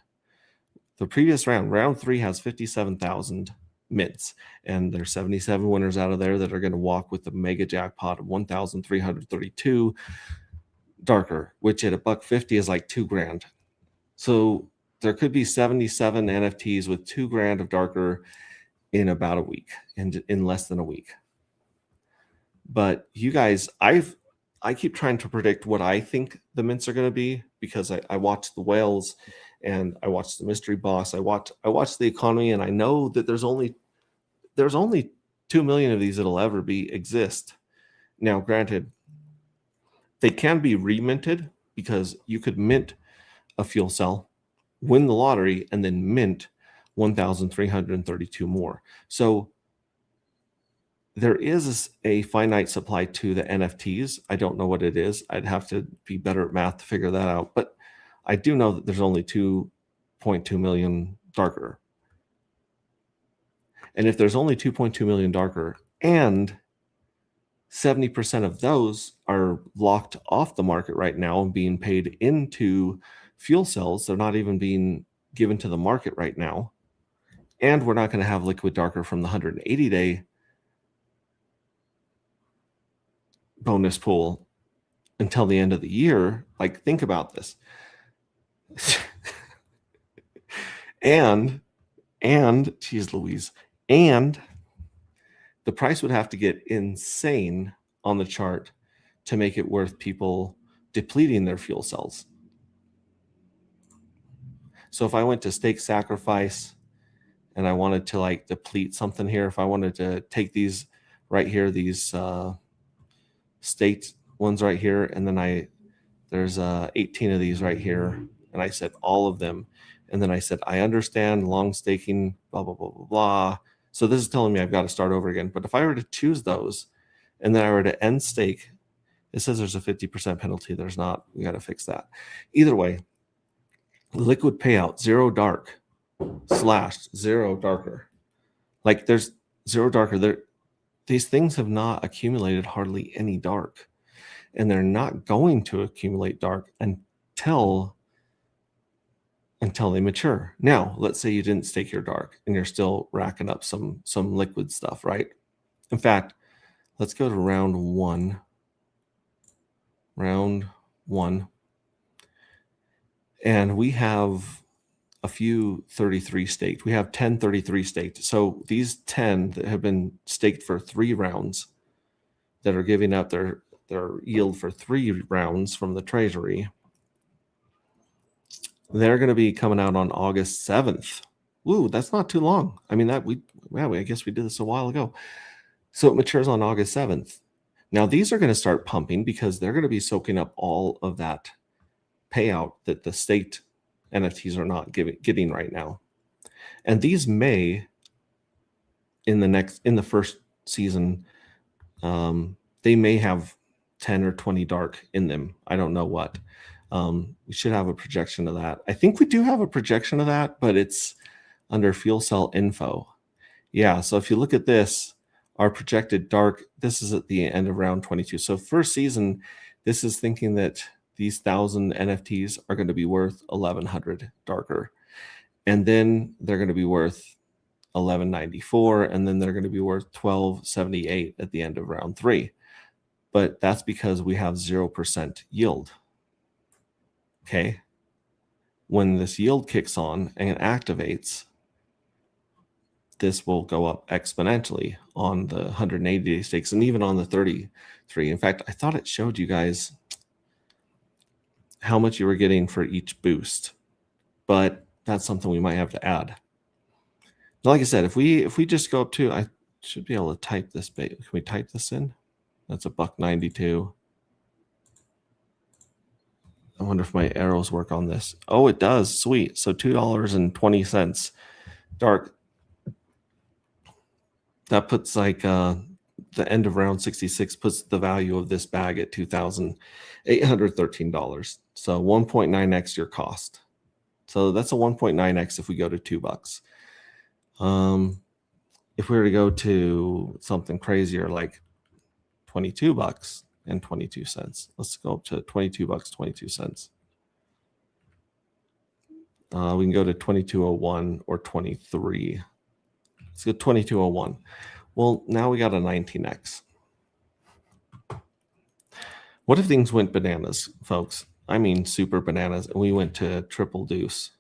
The previous round 3 has 57,000 mints, and there's 77 winners out of there that are going to walk with the mega jackpot of 1,332 darker, which at $1.50 is like $2,000. So there could be 77 NFTs with $2,000 of darker in about a week, in less than a week. But you guys, I keep trying to predict what I think the mints are going to be, because I watch the whales, and I watch the mystery boss. I watch the economy, and I know that there's only 2 million of these that'll ever exist. Now, granted, they can be reminted, because you could mint a fuel cell, win the lottery, and then mint 1,332 more. So there is a finite supply to the NFTs. I don't know what it is. I'd have to be better at math to figure that out. But I do know that there's only 2.2 million darker. And if there's only 2.2 million darker, And 70% of those are locked off the market right now and being paid into fuel cells. They're not even being given to the market right now. And we're not going to have liquid darker from the 180-day bonus pool until the end of the year. Like, think about this. and geez Louise, and the price would have to get insane on the chart to make it worth people depleting their fuel cells. So if I went to stake sacrifice and I wanted to like deplete something here, if I wanted to take these right here, these staked ones right here, and then there's 18 of these right here, and I said all of them, and then I said I understand long staking, blah blah blah blah blah. So this is telling me I've got to start over again. But if I were to choose those, and then I were to end stake, it says there's a 50% penalty. There's not. We got to fix that. Either way, liquid payout, zero dark / zero darker. Like there's zero darker. These things have not accumulated hardly any dark, and they're not going to accumulate dark until they mature. Now, let's say you didn't stake your dark and you're still racking up some liquid stuff, right? In fact, let's go to round one. And we have a few 33 staked. We have 10 33 staked. So these 10 that have been staked for 3 rounds that are giving up their yield for 3 rounds from the treasury, they're going to be coming out on August 7th. Ooh, that's not too long. I mean, I guess we did this a while ago. So it matures on August 7th. Now these are going to start pumping because they're going to be soaking up all of that payout that the staked NFTs are not getting right now. And these may, in the first season, they may have 10 or 20 dark in them. I don't know what. We should have a projection of that. I think we do have a projection of that, but it's under fuel cell info. Yeah, so if you look at this, our projected dark, this is at the end of round 22. So first season, this is thinking that these 1,000 NFTs are going to be worth 1,100 darker. And then they're going to be worth 1,194, and then they're going to be worth 1,278 at the end of round 3. But that's because we have 0% yield. Okay. When this yield kicks on and it activates, this will go up exponentially on the 180-day stakes and even on the 33. In fact, I thought it showed you guys how much you were getting for each boost, but that's something we might have to add. Now, like I said, if we just go up to, I should be able to type this. Can we type this in? That's $1.92. I wonder if my arrows work on this. Oh, it does. Sweet. So $2.20 dark. That puts like the end of round 66 puts the value of this bag at $2,813. So 1.9x your cost. So that's a 1.9x if we go to $2. If we were to go to something crazier like $22 and 22 cents. Let's go up to $22, 22 cents. We can go to 2201 or 23. Let's go 2201. Well, now we got a 19x. What if things went bananas, folks? I mean, super bananas, and we went to triple deuce.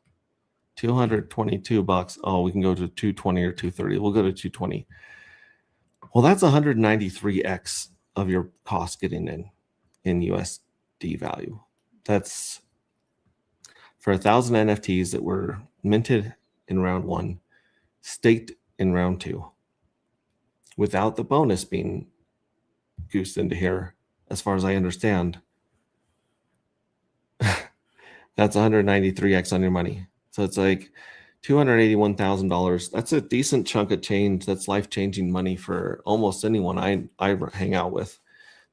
$222. Oh, we can go to 220 or 230. We'll go to 220. Well, that's 193x of your cost getting in USD value. That's for 1,000 NFTs that were minted in round 1, staked in round 2, without the bonus being goosed into here, as far as I understand. That's 193x on your money. So it's like $281,000. That's a decent chunk of change. That's life-changing money for almost anyone I hang out with.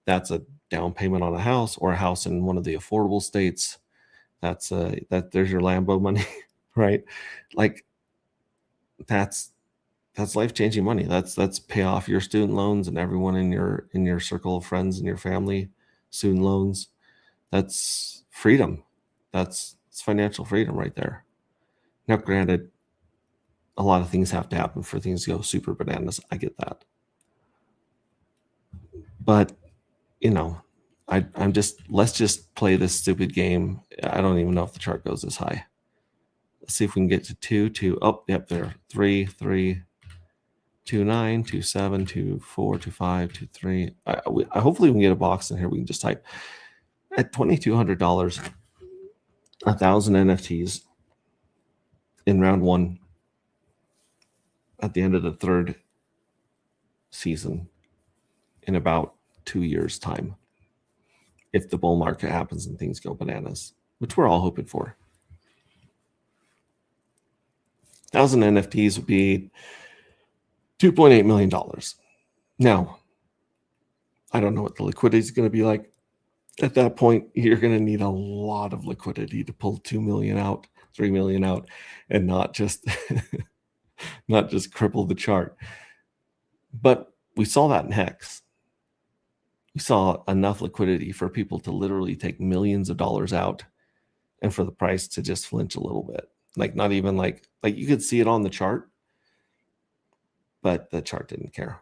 That's a down payment on a house or a house in one of the affordable states. There's your Lambo money, right? Like that's that's life-changing money. That's pay off your student loans and everyone in your circle of friends and your family student loans. That's freedom. It's financial freedom right there. Now, granted, a lot of things have to happen for things to go super bananas. I get that. But, let's just play this stupid game. I don't even know if the chart goes this high. Let's see if we can get to 2. Oh, yep, there. 3, 3, 2, 9, 2, 7, 2, 4, 2, 5, 2, 3. Hopefully we can get a box in here. We can just type at $2,200, 1,000 NFTs in round 1 at the end of the 3rd season in about 2 years' time, if the bull market happens and things go bananas, which we're all hoping for. 1,000 NFTs would be $2.8 million. Now, I don't know what the liquidity is going to be like. At that point, you're going to need a lot of liquidity to pull 2 million out, 3 million out, and not just cripple the chart. But we saw that in Hex. We saw enough liquidity for people to literally take millions of dollars out and for the price to just flinch a little bit. Like not even like you could see it on the chart, but the chart didn't care.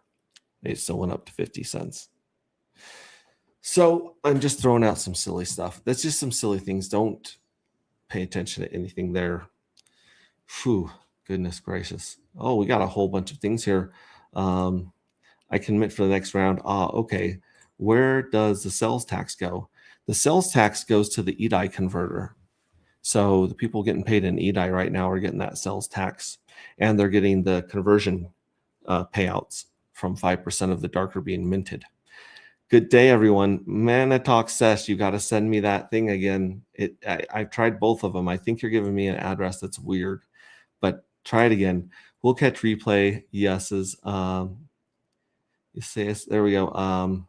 It still went up to 50 cents. So I'm just throwing out some silly stuff. That's just some silly things. Don't pay attention to anything there. Phew, goodness gracious. Oh, we got a whole bunch of things here. I commit for the next round. Okay. Where does the sales tax go? The sales tax goes to the EDI converter. So the people getting paid in EDI right now are getting that sales tax, and they're getting the conversion payouts from 5% of the darker being minted. Good day, everyone. Manitalk Sesh, you got to send me that thing again. I've tried both of them. I think you're giving me an address that's weird, but try it again. We'll catch replay. Yeses. You say yes. There we go.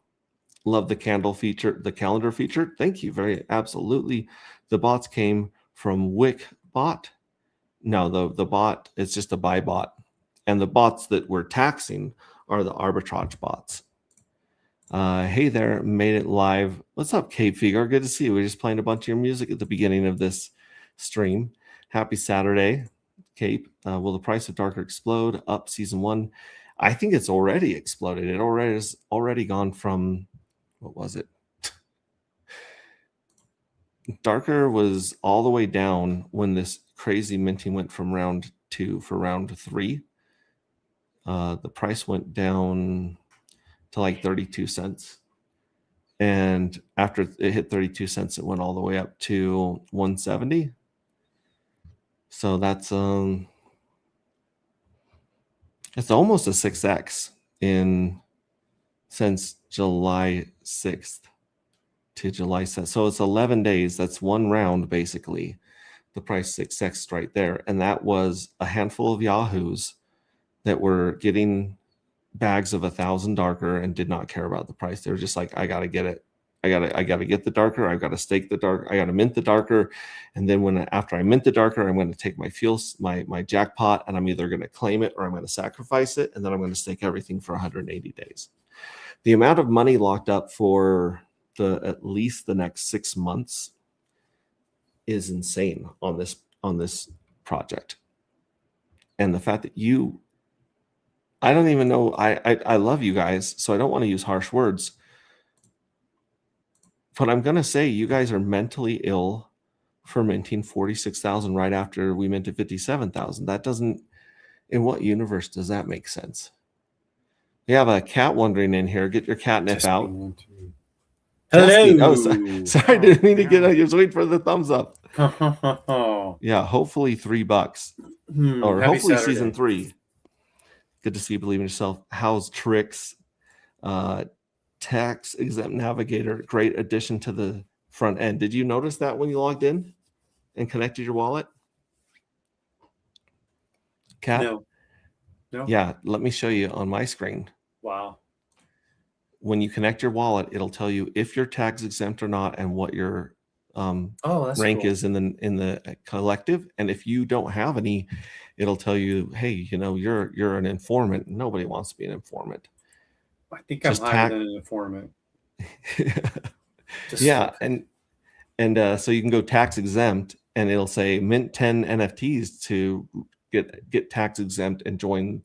Love the calendar feature. Thank you. Very absolutely. The bots came from WickBot. No, the bot is just a buy bot, and the bots that we're taxing are the arbitrage bots. Hey there, made it live. What's up, Cape Figure? Good to see you. We're just playing a bunch of your music at the beginning of this stream. Happy Saturday, Cape. Will the price of Darker explode? Up season 1. I think it's already exploded. It already gone from, what was it? Darker was all the way down when this crazy minting went from round 2 for round 3. The price went down to like 32 cents. And after it hit 32 cents, it went all the way up to 170. So that's it's almost a 6x since July 6th to July 7th. So it's 11 days. That's one round, basically. The price 6x right there. And that was a handful of Yahoos that were getting bags of 1,000 darker and did not care about the price. They were just like, I got to get it. I got to get the darker. I've got to stake the dark. I got to mint the darker. And then after I mint the darker, I'm going to take my jackpot, and I'm either going to claim it or I'm going to sacrifice it. And then I'm going to stake everything for 180 days. The amount of money locked up for at least the next 6 months is insane on this project. And the fact that I don't even know, I love you guys, so I don't want to use harsh words. But I'm going to say you guys are mentally ill for minting 46,000 right after we minted 57,000. That doesn't, in what universe does that make sense? We have a cat wandering in here. Get your catnip out. Hello. Sorry, didn't mean to get out. Just wait for the thumbs up. Yeah, hopefully $3. Or hopefully Saturday. Season 3. Good to see you. Believe in yourself. How's Tricks? Tax exempt navigator. Great addition to the front end. Did you notice that when you logged in and connected your wallet? Cat? No. Yeah, let me show you on my screen. Wow. When you connect your wallet, it'll tell you if you're tax exempt or not and what your that's rank cool. is in the collective, and if you don't have any, it'll tell you, hey, you're an informant. Nobody wants to be an informant. I think Just I'm higher tack- than an informant. Just Yeah, like- and so you can go tax exempt, and it'll say mint 10 NFTs to get tax exempt and join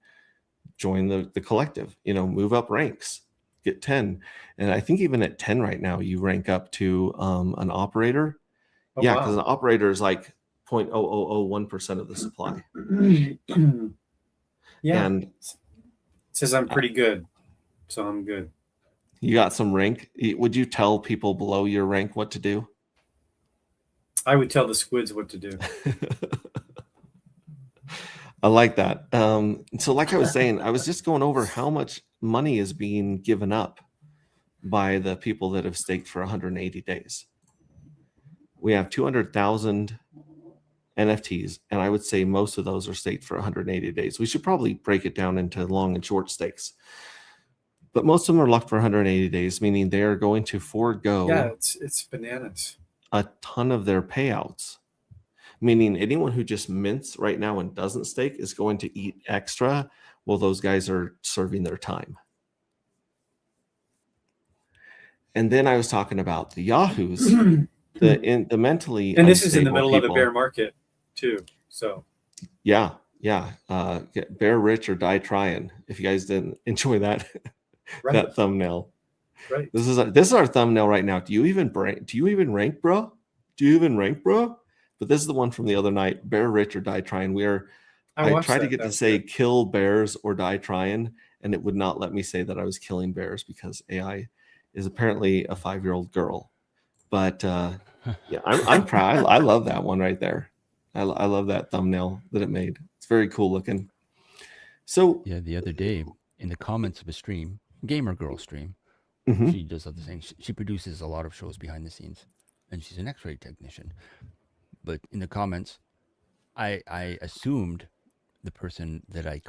the collective. Move up ranks, get 10, and I think even at 10 right now, you rank up to an operator. Oh, Yeah, because wow. an operator is like 0.0001% of the supply. Yeah. And It says I'm pretty good, so I'm good. you got some rank. Would you tell people below your rank what to do? I would tell the squids what to do. I like that. So like I was saying, I was just going over how much money is being given up by the people that have staked for 180 days. We have 200,000 NFTs, and I would say most of those are staked for 180 days. We should probably break it down into long and short stakes. But most of them are locked for 180 days, meaning they are going to forego Yeah, it's bananas. a ton of their payouts. Meaning anyone who just mints right now and doesn't stake is going to eat extra while those guys are serving their time. And then I was talking about the Yahoos, the mentally And this is in the unstable middle of people. a bear market too. So Yeah. Get bear rich or die trying. If you guys didn't enjoy that Right. that thumbnail. Right. This is our thumbnail right now. Do you even rank, bro? Do you even rank, bro? But this is the one from the other night. Bear rich or die trying. I watched tried to that. get to That's say good. kill bears or die trying, and it would not let me say that I was killing bears because AI is apparently a 5-year-old girl. But yeah, I'm proud. I love that one right there. I love that thumbnail that it made. It's very cool looking. So Yeah, the other day in the comments of a stream, Gamer Girl stream, Mhm. she does other things. She produces a lot of shows behind the scenes, and she's an X-ray technician. But in the comments, I assumed the person that I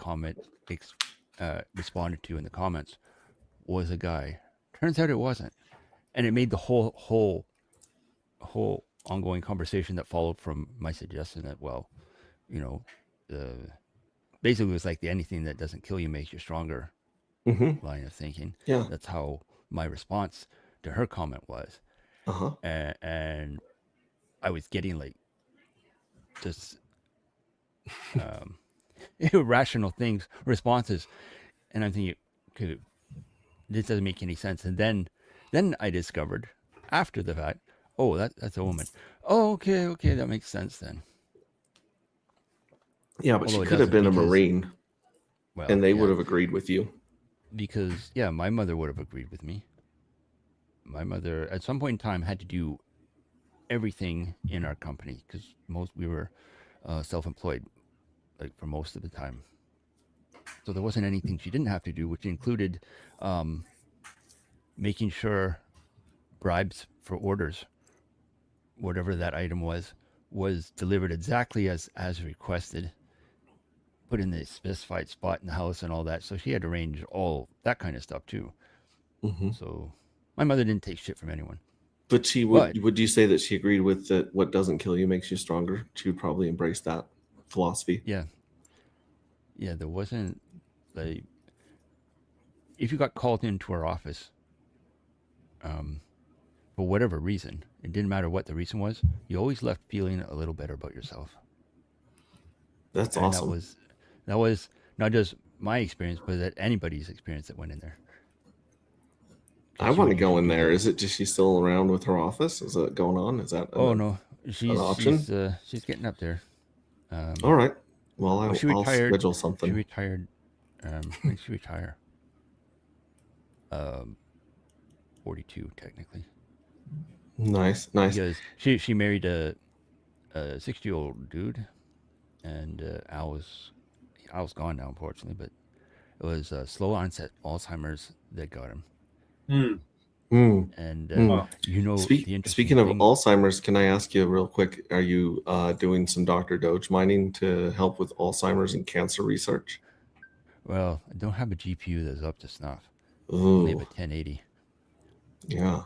responded to in the comments was a guy. Turns out it wasn't, and it made the whole ongoing conversation that followed from my suggestion that, well, basically it was like the anything that doesn't kill you makes you stronger line of thinking. Yeah. That's how my response to her comment was. And I was getting like just irrational responses, and I'm thinking, okay, this doesn't make any sense. And then I discovered after the fact, oh, that's a woman. Oh, okay, that makes sense then. Yeah, but Although she it could have doesn't been a because- Marine, Well, and they yeah, would have agreed with you. because yeah, my mother would have agreed with me. My mother at some point in time had to do everything in our company because we were self-employed, like for most of the time. So there wasn't anything she didn't have to do, which included making sure bribes for orders, whatever that item was delivered exactly as requested, put in the specified spot in the house and all that. So she had to arrange all that kind of stuff too. So my mother didn't take shit from anyone. But would you say that she agreed with that what doesn't kill you makes you stronger? She would probably embrace that philosophy. Yeah, there wasn't like, if you got called into our office for whatever reason, it didn't matter what the reason was, you always left feeling a little better about yourself. That's And awesome. That was not just my experience, but that anybody's experience that went in there. I want to go in there. Is it just she's still around with her office? Is that going on? Is that No, an option? she's getting up there. All right. Well, I'll she retired. schedule something. She retired. When did she retire? 42 technically. Nice. Because she married a 60-year-old dude, and Al was gone now, unfortunately. But it was slow onset Alzheimer's that got him. And the interesting Speaking of thing- Alzheimer's, can I ask you real quick? Are you doing some Dr. Doge mining to help with Alzheimer's and cancer research? Well, I don't have a GPU that's up to snuff. Ooh. Only have a 1080. Yeah.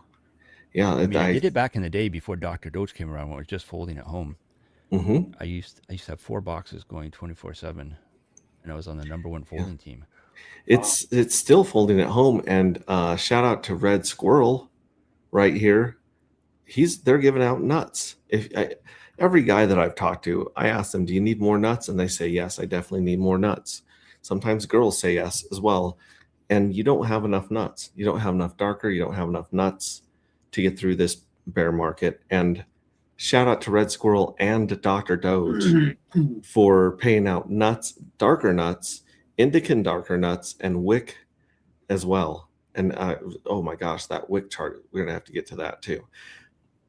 Yeah, I mean, I did it back in the day before Dr. Doge came around when I was just folding at home. Mm-hmm. I used to have 4 boxes going 24/7, and I was on the number 1 folding team. It's still folding at home, and shout out to Red Squirrel right here. They're giving out nuts. Every guy that I've talked to, I ask them, "Do you need more nuts?" And they say, "Yes, I definitely need more nuts." Sometimes girls say yes as well, and you don't have enough nuts. You don't have enough darker. You don't have enough nuts to get through this bear market. And shout out to Red Squirrel and Dr. Doge for paying out nuts, darker nuts, Indican darker nuts, and wick as well. And oh my gosh, that wick chart, we're gonna have to get to that too.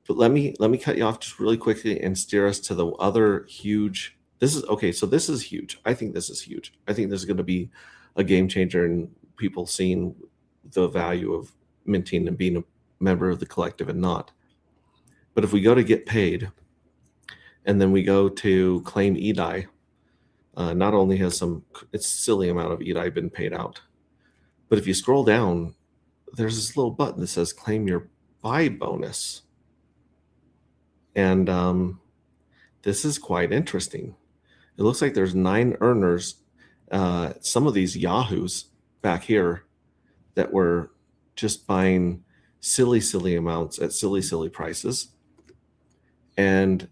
But let me cut you off just really quickly and steer us to the other huge. This is okay. So this is huge. I think this is huge. I think this is going to be a game changer in people seeing the value of minting and being a member of the collective and not. But if we go to get paid, and then we go to claim EDI, not only has it's a silly amount of EDI been paid out, but if you scroll down, there's this little button that says claim your buy bonus. And this is quite interesting. It looks like there's 9 earners, some of these yahoos back here that were just buying silly amounts at silly prices. And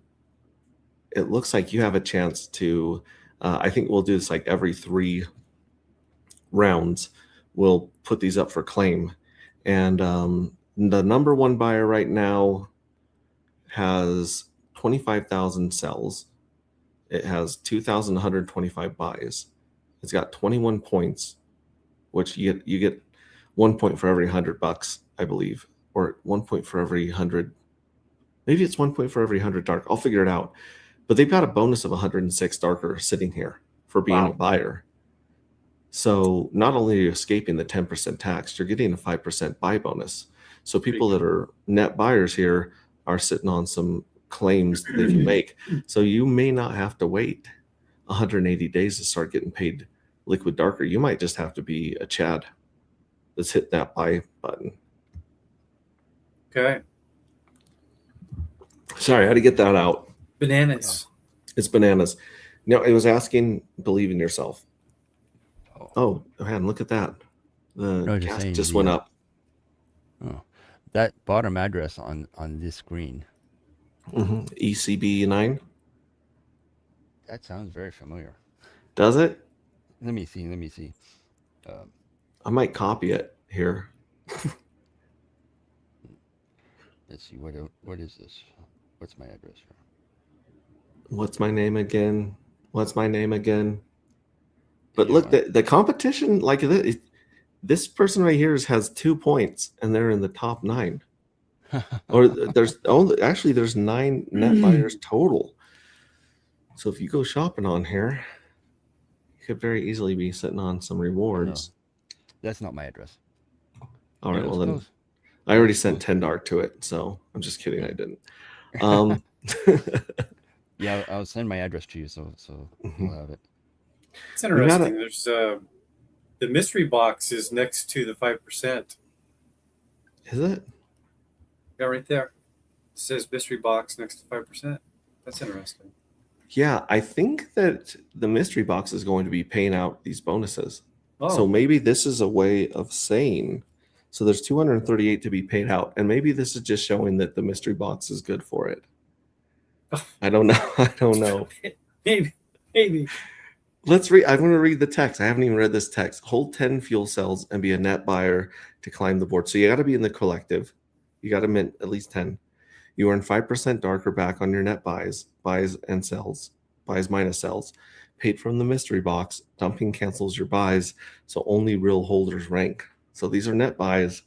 it looks like you have a chance to, I think we'll do this like every 3 rounds. We'll put these up for claim. And the number 1 buyer right now has 25,000 sells. It has 2,125 buys. It's got 21 points, which you get 1 point for every $100, I believe, or 1 point for every 100. Maybe it's 1 point for every 100 dark. I'll figure it out. But they've got a bonus of 106 darker sitting here for being a buyer. So not only are you escaping the 10% tax, you're getting a 5% buy bonus. So people that are net buyers here are sitting on some claims that they can make. So you may not have to wait 180 days to start getting paid liquid darker. You might just have to be a Chad that's hit that buy button. Okay. Sorry, I had to get that out. Bananas. It's bananas. No, it was asking, believe in yourself. Oh man, look at that. The gas just went up. Oh, that bottom address on this screen. ECB 9. That sounds very familiar. Does it? Let me see. I might copy it here. Let's see. What is this? What's my address here? What's my name again? But look, the competition, like this person right here has 2 points, and they're in the top 9. Or there's 9 net buyers total. So if you go shopping on here, you could very easily be sitting on some rewards. No, that's not my address. All right, well then, I already sent 10 dark to it, so I'm just kidding. I didn't. Yeah, I'll send my address to you, so you'll have it. It's interesting. There's the mystery box is next to the 5%. Is it? Yeah, right there. It says mystery box next to 5%. That's interesting. Yeah, I think that the mystery box is going to be paying out these bonuses. Oh. So maybe this is a way of saying, so there's 238 to be paid out, and maybe this is just showing that the mystery box is good for it. I don't know. Maybe. Let's read. I'm going to read the text. I haven't even read this text. Hold 10 fuel cells and be a net buyer to climb the board. So you got to be in the collective. You got to mint at least 10. You earn 5% darker back on your net buys and sells, buys minus sells, paid from the mystery box. Dumping cancels your buys, so only real holders rank. So these are net buys,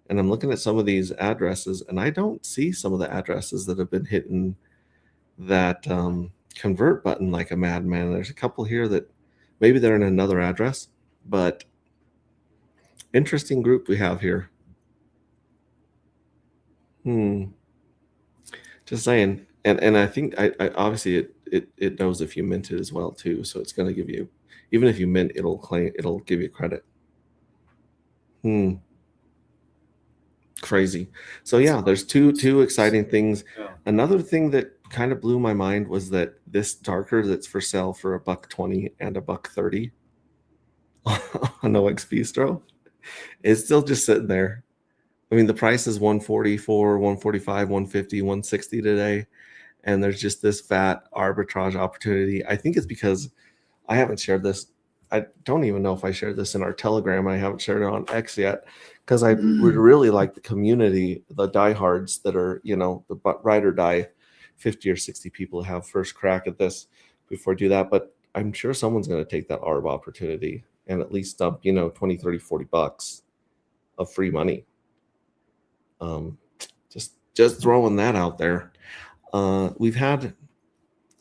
and I'm looking at some of these addresses, and I don't see some of the addresses that have been hitting that convert button like a madman. There's a couple here that maybe they're in another address, but interesting group we have here. Just saying. And I think I obviously it knows if you mint it as well too, so it's going to give you, even if you mint, it'll give you credit. Crazy. So yeah, there's two exciting things. Yeah. Another thing that kind of blew my mind was that this darker that's for sale for $1.20 and $1.30 on OX Bistro is still just sitting there. I mean, the price is 144, 145, 150, 160 today, and there's just this fat arbitrage opportunity. I think it's because I haven't shared this. I don't even know if I shared this in our Telegram. I haven't shared it on X yet because I would really like the community, the diehards that are, the ride or die 50 or 60 people have first crack at this before I do that. But I'm sure someone's going to take that ARB opportunity and at least dump, 20, 30, 40 bucks of free money. Just throwing that out there. We've had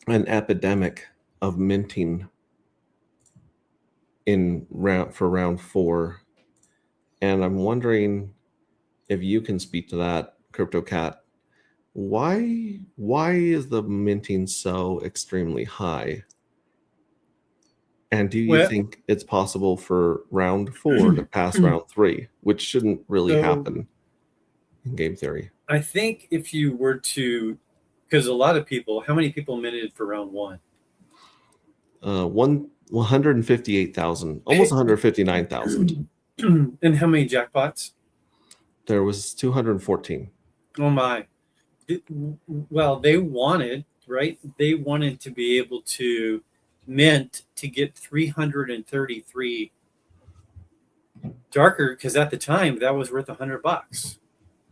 an epidemic of minting for round 4, and I'm wondering if you can speak to that, CryptoCat. Why is the minting so extremely high? And do you think it's possible for round 4 to pass round 3, which shouldn't really happen in game theory? I think if you were to, because a lot of people, how many people minted for round 1? 158,000, almost 159,000. And how many jackpots? There was 214. Oh my. Well, they wanted, right? They wanted to be able to mint to get 333 darker, because at the time that was worth $100.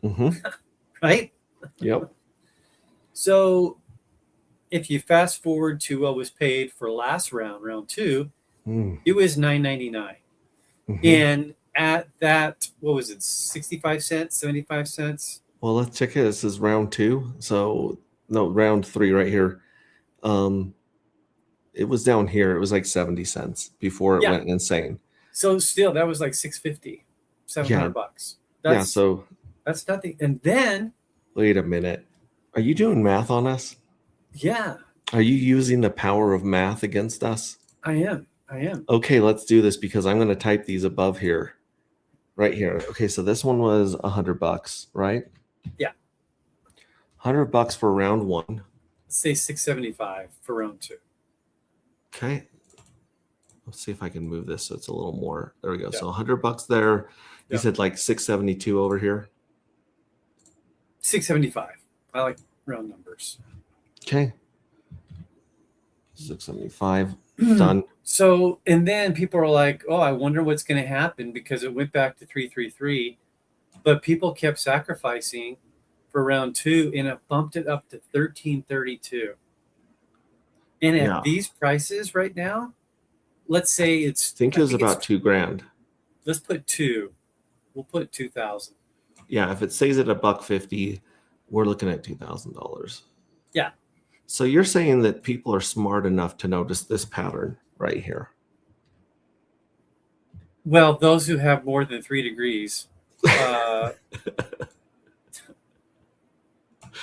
Mm-hmm. Right? Yep. So if you fast forward to what was paid for last round 2, it was $9.99. Mm-hmm. And at that, what was it, 65 cents, 75 cents? Well, let's check it. This is round 2. So, no, round 3 right here. It was down here. It was like 70 cents before it went insane. So still, that was like $650, $700. That's nothing. And then, wait a minute. Are you doing math on us? Yeah. Are you using the power of math against us? I am. Okay, let's do this because I'm going to type these above here. Right here. Okay, so this one was $100, right? Yeah. $100 for round 1. Let's say $675 for round 2. Okay. Let's see if I can move this so it's a little more. There we go. Yeah. So $100 there. You said like 672 over here. 675. I like round numbers. Okay. 675. Done. So, and then people are like, oh, I wonder what's going to happen because it went back to 333. But people kept sacrificing for round 2 and it bumped it up to 1332. And at these prices right now, let's say it's. I think it was about $2,000. Let's put 2. We'll put 2,000. Yeah, if it stays at $1.50, we're looking at $2,000. Yeah. So you're saying that people are smart enough to notice this pattern right here? Well, those who have more than 3 degrees,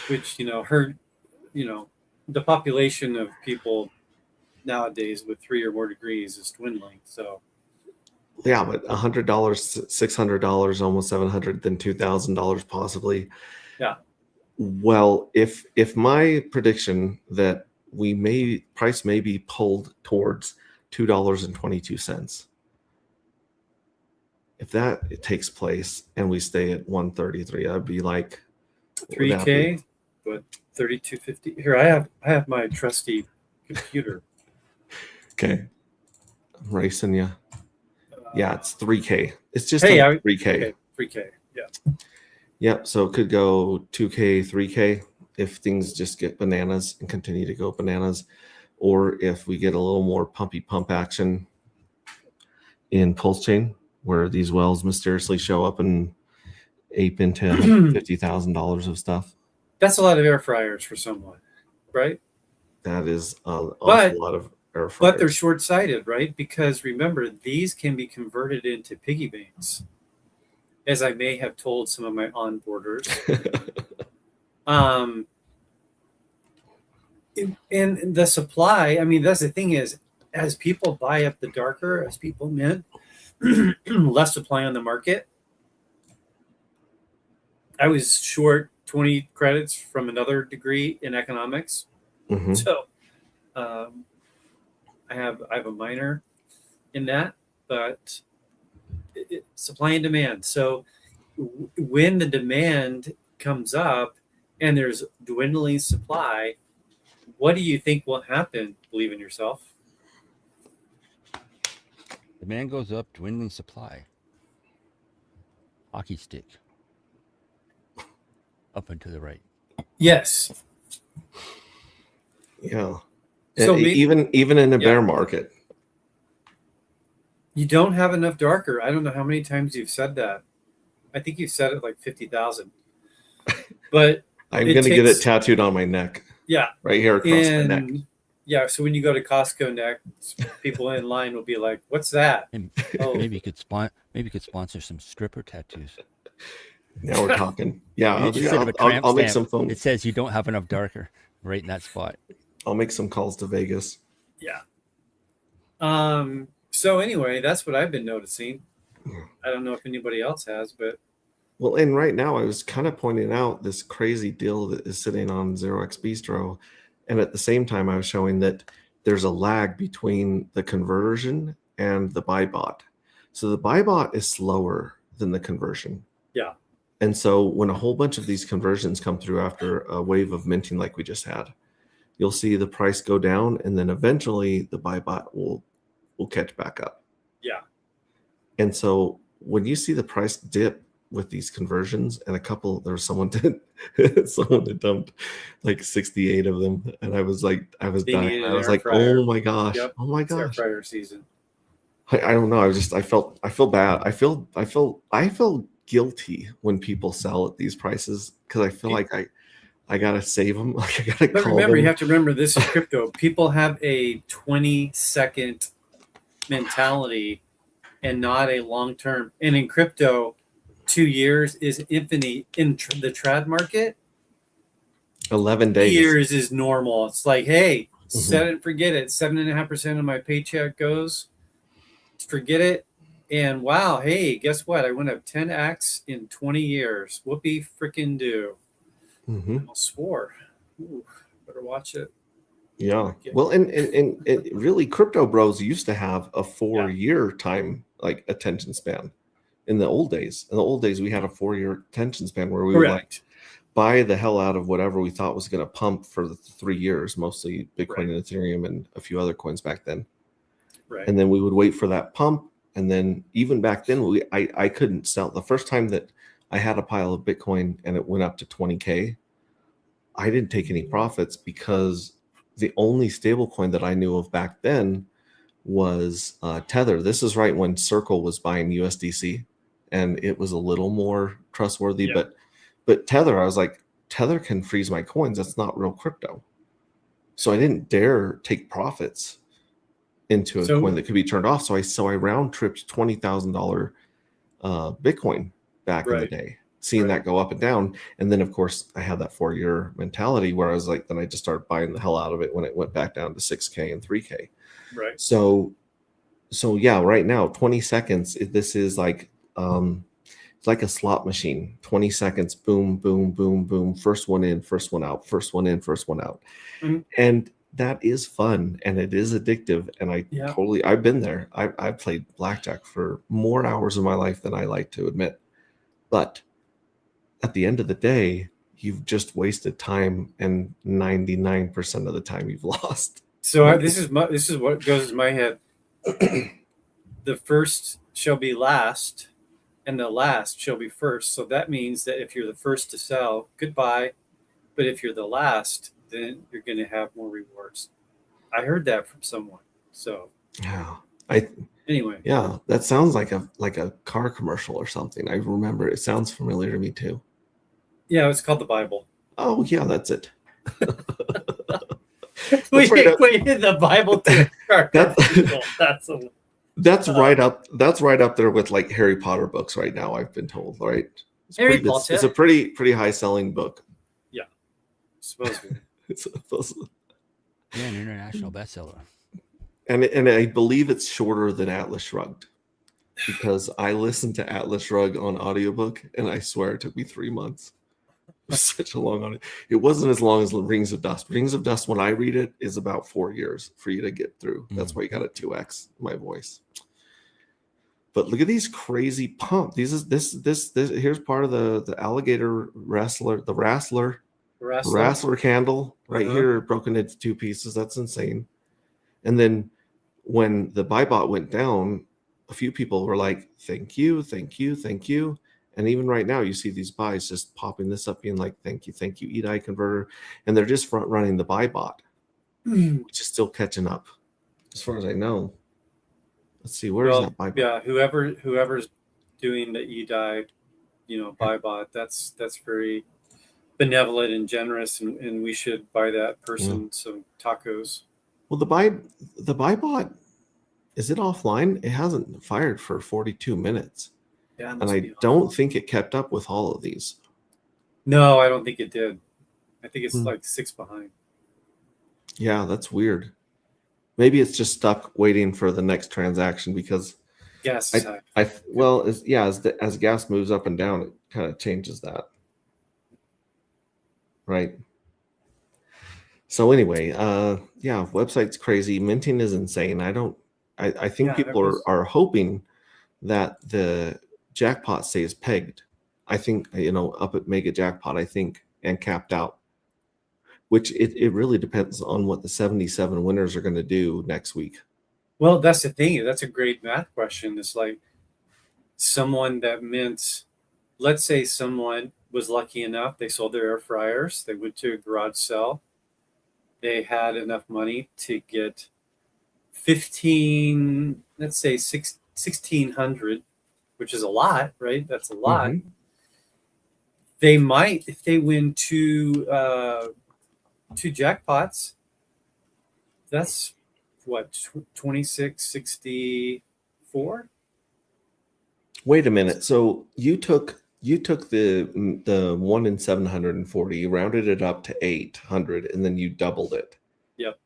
which the population of people nowadays with 3 or more degrees is dwindling. So. Yeah, but $100, $600, almost $700, then $2,000 possibly. Yeah. Well, if my prediction that price may be pulled towards $2.22, if that takes place and we stay at 133, I'd be like $3K, but 3250. Here, I have my trusty computer. Okay, I'm racing you. Yeah, it's 3K. It's just 3K. Okay, 3K. Yeah. Yep. So it could go 2K, 3K if things just get bananas and continue to go bananas, or if we get a little more pumpy pump action in Pulse Chain, where these wells mysteriously show up and ape into $50,000 of stuff. That's a lot of air fryers for someone, right? That is an awful lot of air fryers. But they're short-sighted, right? Because remember, these can be converted into piggy banks, as I may have told some of my onboarders. And the supply, I mean, that's the thing is, as people buy up the darker, as people mint, less supply on the market. I was short 20 credits from another degree in economics. Mhm. So I have a minor in that, but supply and demand. So when the demand comes up and there's dwindling supply, what do you think will happen? Believe in yourself. Demand goes up, dwindling supply. Hockey stick. Up and to the right. Yes. Yeah. So And even in a bear market. You don't have enough darker. I don't know how many times you've said that. I think you've said it like 50,000. But I'm going to get it tattooed on my neck. Yeah. Right here across my neck. Yeah, so when you go to Costco next, people in line will be like, "What's that?" Maybe you could sponsor some stripper tattoos. Now we're talking. Yeah, Instead of a tramp I'll make stamp, some phone. It says you don't have enough darker right in that spot. I'll make some calls to Vegas. Yeah. So anyway, that's what I've been noticing. I don't know if anybody else has, but well, and right now I was kind of pointing out this crazy deal that is sitting on 0x Bistro, and at the same time I was showing that there's a lag between the conversion and the buy bot. So the buy bot is slower than the conversion. Yeah. And so when a whole bunch of these conversions come through after a wave of minting like we just had, you'll see the price go down, and then eventually the buy bot will catch back up. Yeah. And so when you see the price dip with these conversions, and someone that dumped like 68 of them, and I was dying. I was like, oh my gosh, oh my gosh. Air fryer season. I don't know. I feel bad. I feel guilty when people sell at these prices because I feel like I gotta save them. Like I gotta But call remember, them. you have to remember this is crypto. People have a 20-second mentality and not a long-term. And in crypto, 2 years is infinity. In the trad market, 11 days. years is normal. It's like, hey, set it and forget it. 7.5% of my paycheck goes. Forget it. And wow, hey, guess what? I went up 10x in 20 years. Whoopee freaking do. I swore. Ooh, better watch it. Yeah. Well, and really, crypto bros used to have a 4-year time like attention span. In the old days, we had a 4-year attention span where we would like buy the hell out of whatever we thought was going to pump for the 3 years, mostly Bitcoin and Ethereum and a few other coins back then. Right. And then we would wait for that pump. And then even back then, I couldn't sell. The first time that I had a pile of Bitcoin and it went up to 20K, I didn't take any profits because the only stable coin that I knew of back then was Tether. This is right when Circle was buying USDC, and it was a little more trustworthy. Yeah. But Tether, I was like, Tether can freeze my coins. That's not real crypto. So I didn't dare take profits into a coin that could be turned off. So I round tripped $20,000 Bitcoin back in the day, seeing that go up and down. And then of course I had that 4-year mentality where I was like, then I just started buying the hell out of it when it went back down to 6K and 3K. Right. So yeah, right now, 20 seconds, this is like, it's like a slot machine. 20 seconds, boom, boom, boom, boom. First one in, first one out, first one in, first one out. And that is fun and it is addictive. And I've been there. I've played blackjack for more hours of my life than I like to admit. But at the end of the day, you've just wasted time, and 99% of the time you've lost. So this is what goes in my head. The first shall be last, and the last shall be first. So that means that if you're the first to sell, goodbye. But if you're the last, then you're going to have more rewards. I heard that from someone. So yeah, anyway, yeah, that sounds like a car commercial or something. I remember it sounds familiar to me too. Yeah, it's called the Bible. Oh yeah, that's it. We equated the Bible to a car commercial. That's right up there with like Harry Potter books right now. I've been told, right? It's a pretty high selling book. Yeah, supposedly. Yeah, an international bestseller. And I believe it's shorter than Atlas Shrugged. because I listened to Atlas Shrugged on audiobook, and I swear it took me 3 months. It was such a long audiobook. It wasn't as long as Rings of Dust. Rings of Dust, when I read it, is about 4 years for you to get through. That's why you got a 2x my voice. But look at these crazy pump. This. Here's part of the alligator wrestler, the wrestler candle right here, broken into 2 pieces. That's insane. And then when the buy bot went down, a few people were like, "Thank you, thank you, thank you." And even right now, you see these buys just popping this up, being like, "Thank you, EDI converter," and they're just front running the buy bot, which is still catching up, as far as I know. Let's see, where is that buy bot? Yeah, whoever's doing the EDI, buy bot, that's very benevolent and generous, and we should buy that person some tacos. Well, the buy bot, is it offline? It hasn't fired for 42 minutes. Yeah, and I don't think it kept up with all of these. No, I don't think it did. I think it's like 6 behind. Yeah, that's weird. Maybe it's just stuck waiting for the next transaction because gas. As gas moves up and down, it kind of changes that. Right. So anyway, website's crazy. Minting is insane. I think people are hoping that the jackpot stays pegged. I think, up at Mega Jackpot, I think, and capped out, which it really depends on what the 77 winners are going to do next week. Well, that's the thing. That's a great math question. It's like someone that mints, let's say someone was lucky enough, they sold their air fryers, they went to a garage sale, they had enough money to get 1,600, which is a lot, right? That's a lot. Mm-hmm. They might, if they win two jackpots, that's what, 2664. Wait a minute. So you took the 1 in 740, you rounded it up to 800, and then you doubled it. Yep.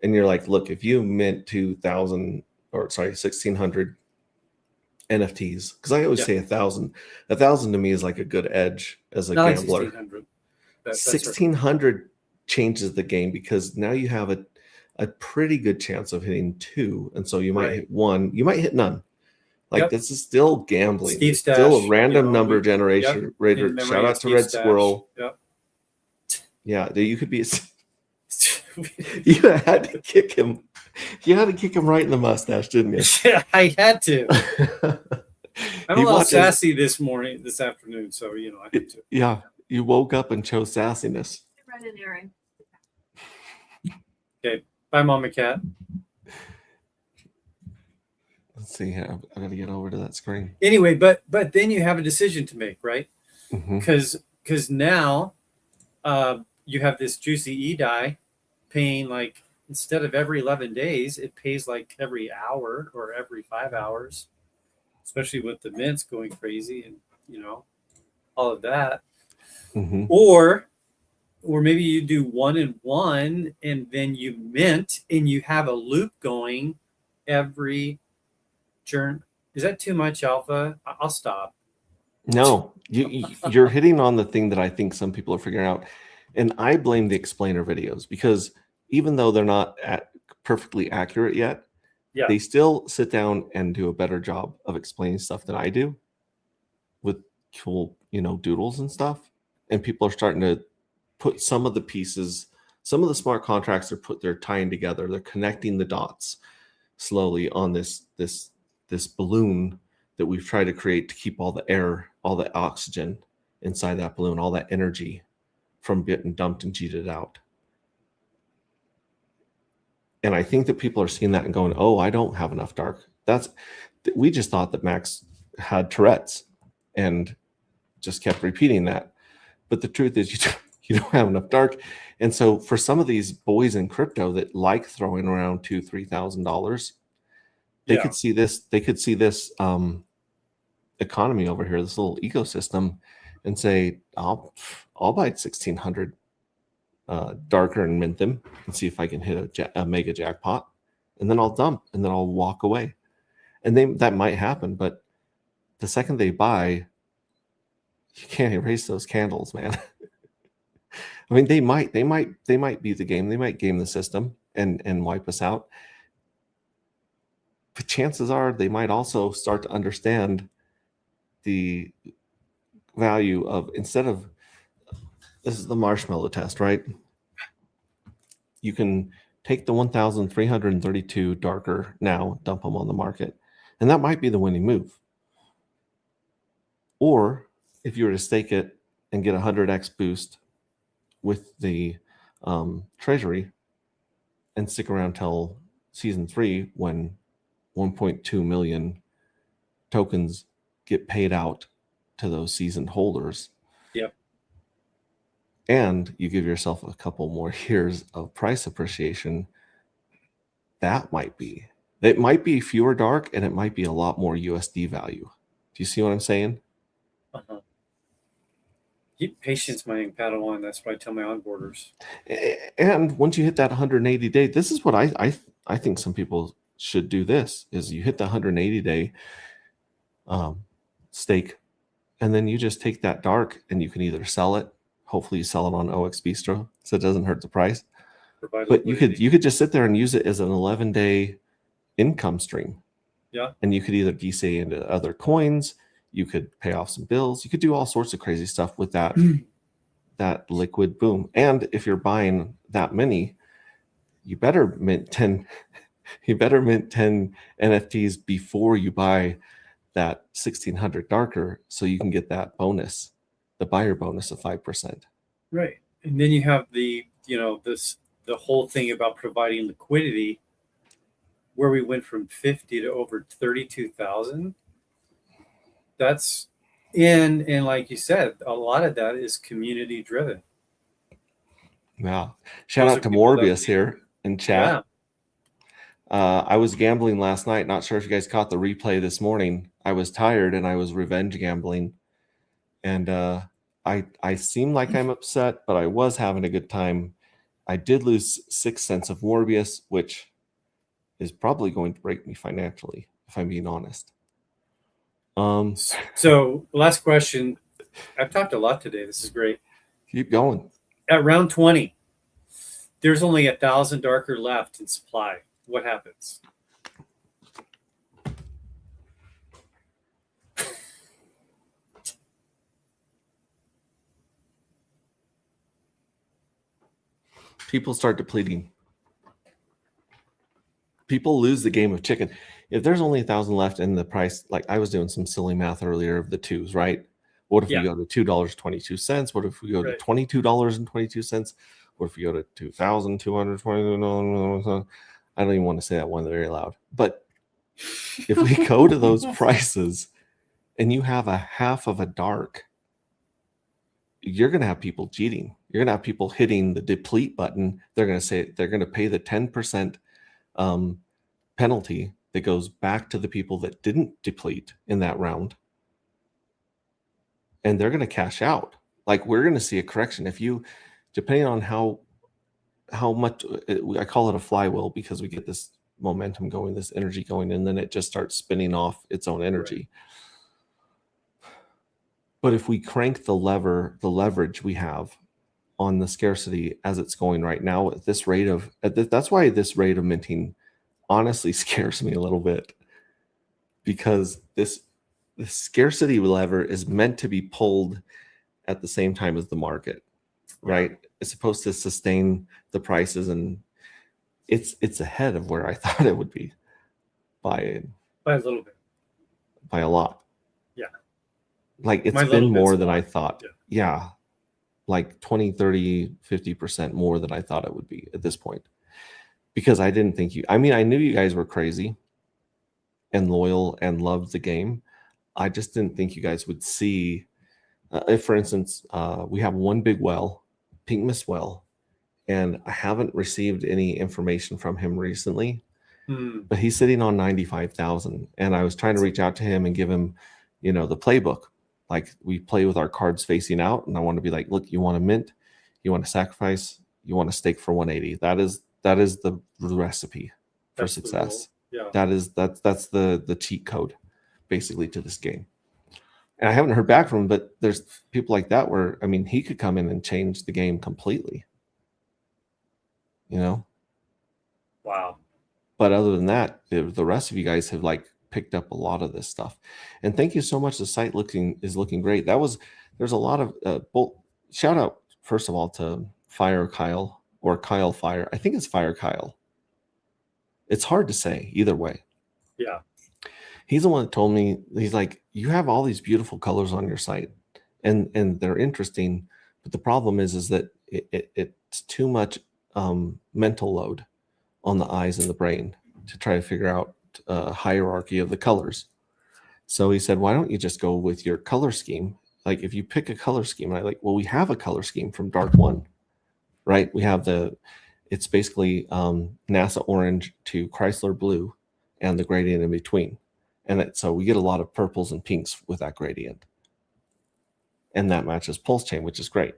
And you're like, look, if you mint 1,600 NFTs, because I always say 1,000. 1,000 to me is like a good edge as a gambler. 1,600. 1,600 changes the game because now you have a pretty good chance of hitting 2, and so you might hit 1, you might hit none. Like this is still gambling. It's still a random number generation. Shout out to Red Squirrel. Yep. Yeah, you could be. You had to kick him. You had to kick him right in the mustache, didn't you? Yeah, I had to. I'm a little sassy this afternoon, so I had to. Yeah, you woke up and chose sassiness. Okay, bye, Mama Cat. Let's see here. I got to get over to that screen. Anyway, but then you have a decision to make, right? Mm-hmm. Because now you have this juicy EDI paying like, instead of every 11 days, it pays like every hour or every 5 hours, especially with the mints going crazy and all of that. Mm-hmm. Or maybe you do 1 and 1 and then you mint and you have a loop going every turn. Is that too much, Alpha? I'll stop. No, you're hitting on the thing that I think some people are figuring out. And I blame the explainer videos because even though they're not perfectly accurate yet, they still sit down and do a better job of explaining stuff than I do with cool, doodles and stuff. And people are starting to put some of the pieces, some of the smart contracts they're tying together. They're connecting the dots slowly on this balloon that we've tried to create to keep all the air, all the oxygen inside that balloon, all that energy from getting dumped and cheated out. And I think that people are seeing that and going, oh, I don't have enough dark. We just thought that Max had Tourette's and just kept repeating that. But the truth is you don't have enough dark. And so for some of these boys in crypto that like throwing around $2,000-$3,000, they could see this economy over here, this little ecosystem, and say, I'll buy 1,600 darker and mint them and see if I can hit a mega jackpot, and then I'll dump and then I'll walk away. And that might happen, but the second they buy, you can't erase those candles, man. I mean, they might beat the game. They might game the system and wipe us out. But chances are they might also start to understand the value of, instead of, this is the marshmallow test, right? You can take the 1,332 darker now, dump them on the market, and that might be the winning move. Or if you were to stake it and get a 100x boost with the treasury and stick around till season 3 when 1.2 million tokens get paid out to those seasoned holders. Yep. And you give yourself a couple more years of price appreciation, it might be fewer dark, and it might be a lot more USD value. Do you see what I'm saying? Uh-huh. Keep patience, my young Padawan. That's what I tell my onboarders. And once you hit that 180 day, this is what I think some people should do. This is, you hit the 180 day stake, and then you just take that dark, and you can either sell it. Hopefully you sell it on OX Bistro so it doesn't hurt the price. But you could just sit there and use it as an 11-day income stream. Yeah. And you could either DCA into other coins, you could pay off some bills, you could do all sorts of crazy stuff with that that liquid boom. And if you're buying that many, you better mint 10 NFTs before you buy that 1,600 darker, so you can get that bonus, the buyer bonus of 5%. Right. And then you have the whole thing about providing liquidity, where we went from 50 to over 32,000. That's and like you said, a lot of that is community driven. Yeah. Shout out to Morbius here in chat. Yeah. I was gambling last night. Not sure if you guys caught the replay this morning. I was tired and I was revenge gambling. And I seem like I'm upset, but I was having a good time. I did lose 6 cents of Morbius, which is probably going to break me financially, if I'm being honest. So last question. I've talked a lot today. This is great. Keep going. At round 20, there's only 1,000 darker left in supply. What happens? People start depleting. People lose the game of chicken. If there's only 1,000 left in the price, like I was doing some silly math earlier of the twos, right? What if we go to $2.22? What if we go to $22.22? What if we go to $2,220? I don't even want to say that one very loud. But if we go to those prices and you have a half of a dark, you're going to have people cheating. You're going to have people hitting the deplete button. They're going to say they're going to pay the 10% penalty that goes back to the people that didn't deplete in that round. And they're going to cash out. Like, we're going to see a correction. If you, depending on how much, I call it a flywheel, because we get this momentum going, this energy going, and then it just starts spinning off its own energy. Right. But if we crank the leverage we have on the scarcity as it's going right now at this rate of, that's why this rate of minting honestly scares me a little bit, because the scarcity lever is meant to be pulled at the same time as the market, right? It's supposed to sustain the prices, and it's ahead of where I thought it would be by a little bit, by a lot. Yeah. Like, it's been more than I thought. Yeah. Like 20, 30, 50% more than I thought it would be at this point. Because I didn't think I knew you guys were crazy and loyal and loved the game. I just didn't think you guys would see, if, for instance, we have one big well, Pink Miss Well, and I haven't received any information from him recently, but he's sitting on 95,000. And I was trying to reach out to him and give him, the playbook. Like, we play with our cards facing out, and I want to be like, look, you want to mint, you want to sacrifice, you want to stake for 180. That is the recipe for success. Yeah. That's the cheat code, basically, to this game. And I haven't heard back from him, but there's people like that where, I mean, he could come in and change the game completely. You know? Wow. But other than that, the rest of you guys have like picked up a lot of this stuff. And thank you so much. The site is looking great. There's a lot of shout out first of all to Fire Kyle or Kyle Fire. I think it's Fire Kyle. It's hard to say either way. Yeah. He's the one that told me, he's like, you have all these beautiful colors on your site and they're interesting, but the problem is that it's too much mental load on the eyes and the brain to try to figure out a hierarchy of the colors. So he said, why don't you just go with your color scheme? Like if you pick a color scheme, and I like, well, we have a color scheme from Dark One, right? We have it's basically NASA orange to Chrysler blue and the gradient in between. And so we get a lot of purples and pinks with that gradient. And that matches Pulse Chain, which is great.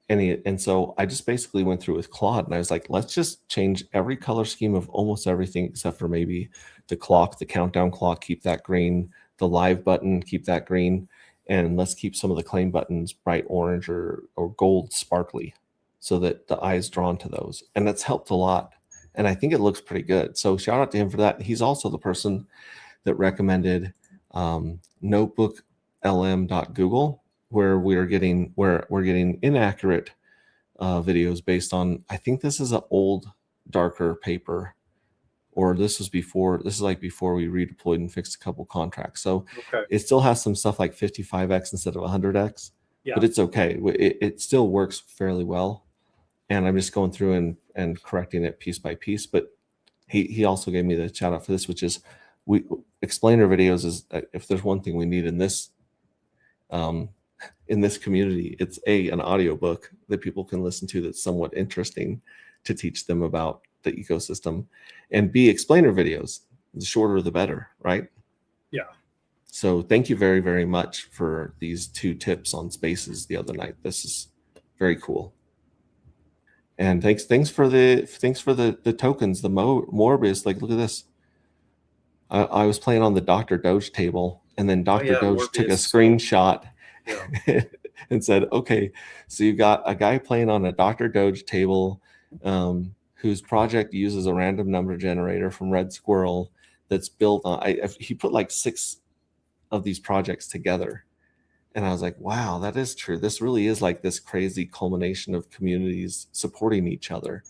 And so I just basically went through with Claude and I was like, let's just change every color scheme of almost everything except for maybe the clock, the countdown clock, keep that green, the live button, keep that green. And let's keep some of the claim buttons bright orange or gold sparkly so that the eye is drawn to those. And that's helped a lot. And I think it looks pretty good. So shout out to him for that. He's also the person that recommended notebooklm.google, where we're getting inaccurate videos based on, I think this is an old darker paper, or this is like before we redeployed and fixed a couple contracts. So It still has some stuff like 55x instead of 100x, but it's okay. It still works fairly well. And I'm just going through and correcting it piece by piece. But he also gave me the shout out for this, which is explainer videos is, if there's one thing we need in this community, it's an audiobook that people can listen to that's somewhat interesting to teach them about the ecosystem, and B, explainer videos. The shorter the better, right? Yeah. So thank you very, very much for these 2 tips on spaces the other night. This is very cool. And thanks for the tokens, the Morbius. Like, look at this. I was playing on the Dr. Doge table, and then Dr. Doge Morbius took a screenshot and said, okay, so you've got a guy playing on a Dr. Doge table whose project uses a random number generator from Red Squirrel that's built on, he put like 6 of these projects together. And I was like, wow, that is true. This really is like this crazy culmination of communities supporting each other.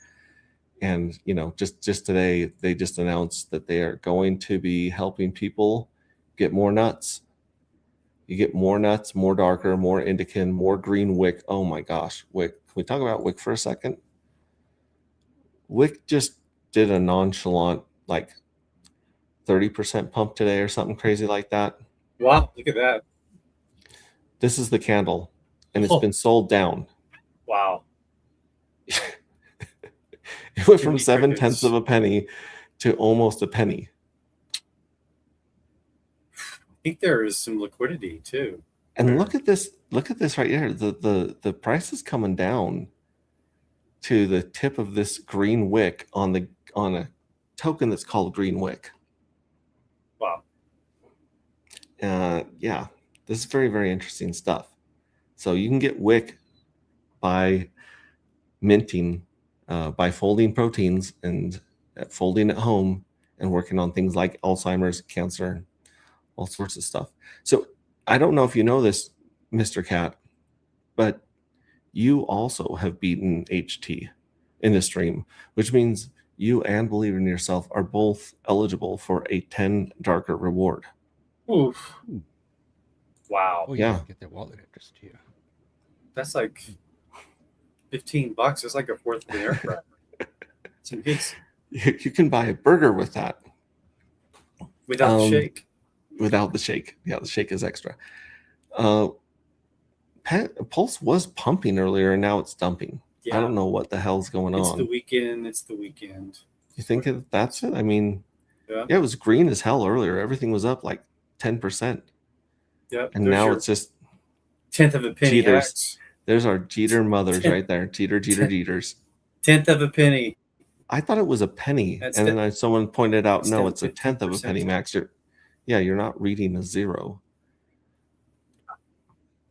And, you know, just today, they just announced that they are going to be helping people get more nuts. You get more nuts, more darker, more indican, more green wick. Oh my gosh, wick. Can we talk about wick for a second? Wick just did a nonchalant, like 30% pump today or something crazy like that. Wow, look at that. This is the candle, and it's been sold down. Wow. It went from 7/10 of a penny to almost a penny. I think there is some liquidity too. And look at this right here. The price is coming down to the tip of this green wick on a token that's called Green Wick. Wow. Yeah, this is very, very interesting stuff. So you can get wick by minting, by folding proteins and folding at home and working on things like Alzheimer's, cancer, all sorts of stuff. So I don't know if you know this, Mr. Cat, but you also have beaten HT in the stream, which means you and Believe in Yourself are both eligible for a 10 darker reward. Oof. Wow. Oh, yeah. Get that wallet address to you. That's like $15. It's like a fourth of the aircraft. It's amazing. You can buy a burger with that. Without the shake. Without the shake. Yeah, the shake is extra. Pulse was pumping earlier, and now it's dumping. Yeah. I don't know what the hell's going on. It's the weekend. You think that's it? I mean, yeah, it was green as hell earlier. Everything was up like 10%. Yep. And now it's just 10th of a penny. There's our Jeter mothers right there. Jeters. 10th of a penny. I thought it was a penny, That's and the- then someone pointed out, it's no, down it's a tenth of a 15%. penny, Max. You're not reading a zero.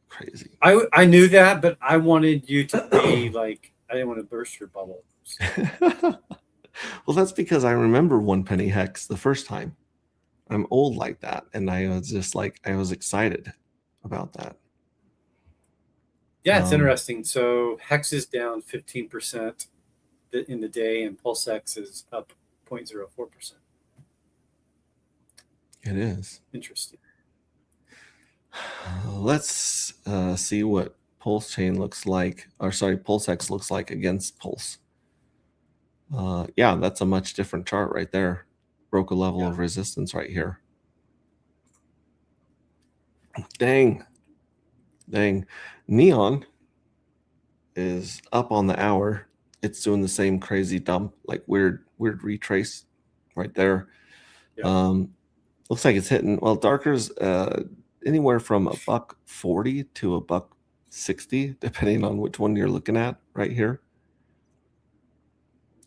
Crazy. I knew that, but I wanted you to be like, I didn't want to burst your bubble. So, Well, that's because I remember 1 penny hex the first time. I'm old like that, and I was just like, I was excited about that. yeah, it's interesting. So Hex is down 15% in the day, and PulseX is up 0.04%. It is. Interesting. Let's see what Pulse Chain looks like, or sorry, PulseX looks like against Pulse. Yeah, that's a much different chart right there. Broke a level of resistance right here. Dang. Neon is up on the hour. It's doing the same crazy dump, like weird retrace right there. Looks like it's hitting, well, Darker's anywhere from $1.40 to $1.60, depending on which one you're looking at right here.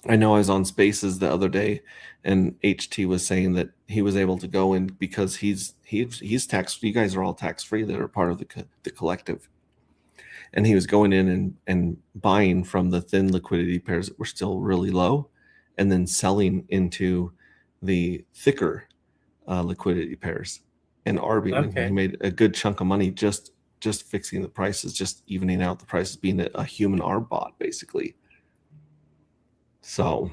I know I was on Spaces the other day, and HT was saying that he was able to go in because he's tax. You guys are all tax free that are part of the collective, and he was going in and buying from the thin liquidity pairs that were still really low, and then selling into the thicker liquidity pairs and arbing. Okay. He made a good chunk of money just fixing the prices, just evening out the prices, being a human arb bot basically. So,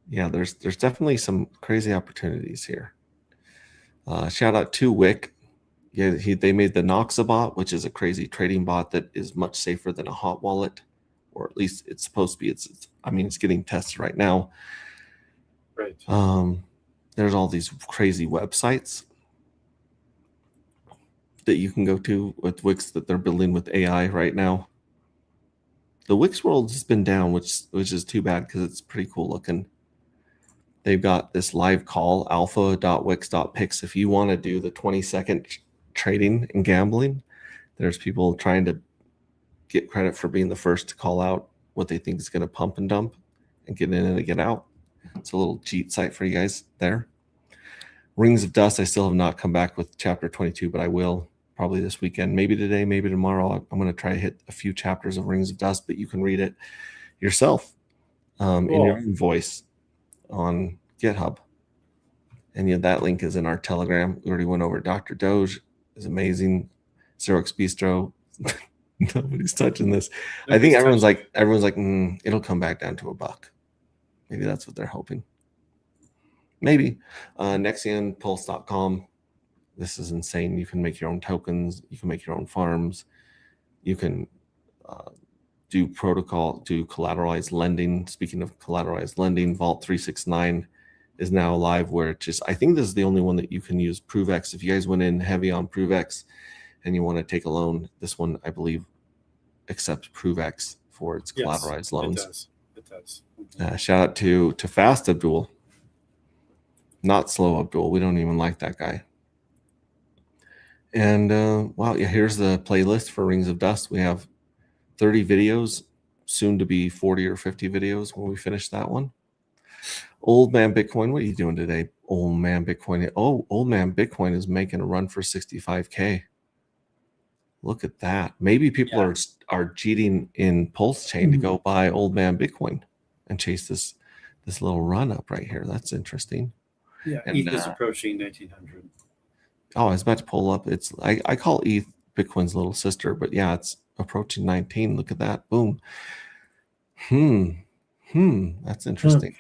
yeah, there's definitely some crazy opportunities here. Shout out to Wick. Yeah, they made the Noxa bot, which is a crazy trading bot that is much safer than a hot wallet, or at least it's supposed to be. It's getting tested right now. Right. There's all these crazy websites that you can go to with Wix that they're building with AI right now. The Wix world has been down, which is too bad because it's pretty cool looking. They've got this live call, alpha.wix.pix. If you want to do the 20-second trading and gambling, there's people trying to get credit for being the first to call out what they think is going to pump and dump and get in and get out. It's a little cheat site for you guys there. Rings of Dust, I still have not come back with chapter 22, but I will probably this weekend, maybe today, maybe tomorrow. I'm going to try to hit a few chapters of Rings of Dust, but you can read it yourself in your own voice on GitHub. And that link is in our Telegram. We already went over Dr. Doge is amazing. Xerox Bistro. Nobody's touching this. I think everyone's like, it'll come back down to $1. Maybe that's what they're hoping. Maybe. NexionPulse.com. This is insane. You can make your own tokens. You can make your own farms. You can do collateralized lending. Speaking of collateralized lending, Vault 369 is now live, where I think this is the only one that you can use ProveX. If you guys went in heavy on ProveX and you want to take a loan, this one, I believe, accepts ProveX for its collateralized loans. It does. Shout out to Fast Abdul. Not Slow Abdul. We don't even like that guy. And wow, yeah, here's the playlist for Rings of Dust. We have 30 videos, soon to be 40 or 50 videos when we finish that one. Old Man Bitcoin, what are you doing today? Old Man Bitcoin. Oh, Old Man Bitcoin is making a run for 65K. Look at that. Maybe people are cheating in Pulse Chain to go buy Old Man Bitcoin and chase this little run up right here. That's interesting. Yeah, and, ETH is approaching 1900. Oh, I was about to pull up. It's I call ETH Bitcoin's little sister, but yeah, it's approaching 19. Look at that. Boom. That's interesting.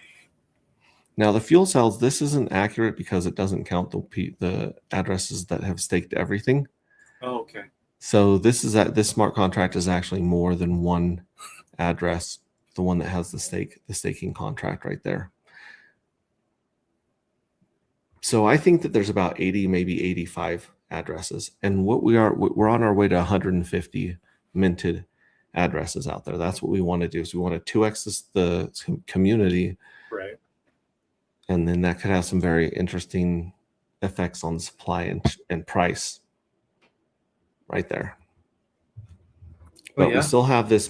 Now the fuel cells, this isn't accurate because it doesn't count the addresses that have staked everything. Oh, okay. So this smart contract is actually more than one address, the one that has the staking contract right there. So I think that there's about 80, maybe 85 addresses. And we're on our way to 150 minted addresses out there. That's what we want to do. So we want to 2x the community. Right. And then that could have some very interesting effects on supply and price right there. But we still have this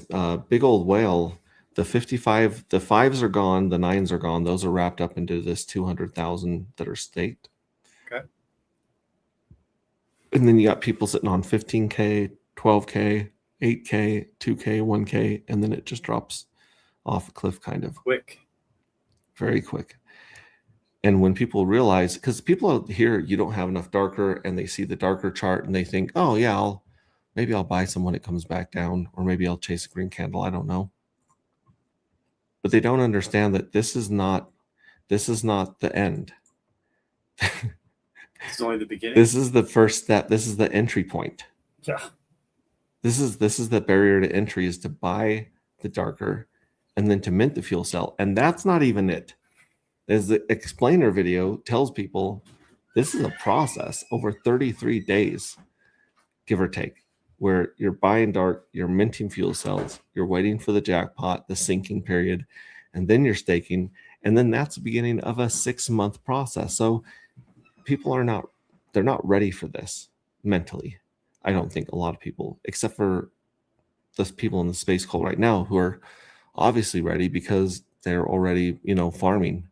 big old whale the 55, the 5s are gone, the 9s are gone. Those are wrapped up into this 200,000 that are staked. Okay. And then you got people sitting on 15K, 12K, 8K, 2K, 1K, and then it just drops off a cliff kind of. Quick. Very quick. And when people realize, because people out here, you don't have enough darker, and they see the darker chart and they think, oh yeah, maybe I'll buy some when it comes back down, or maybe I'll chase a green candle. I don't know. But they don't understand that this is not the end. It's only the beginning. This is the first step. This is the entry point. Yeah. This is the barrier to entry, is to buy the darker and then to mint the fuel cell. And that's not even it. As the explainer video tells people, this is a process over 33 days, give or take, where you're buying dark, you're minting fuel cells, you're waiting for the jackpot, the sinking period, and then you're staking. And then that's the beginning of a 6-month process. So people they're not ready for this mentally. I don't think a lot of people, except for the people in the space call right now, who are obviously ready because they're already, farming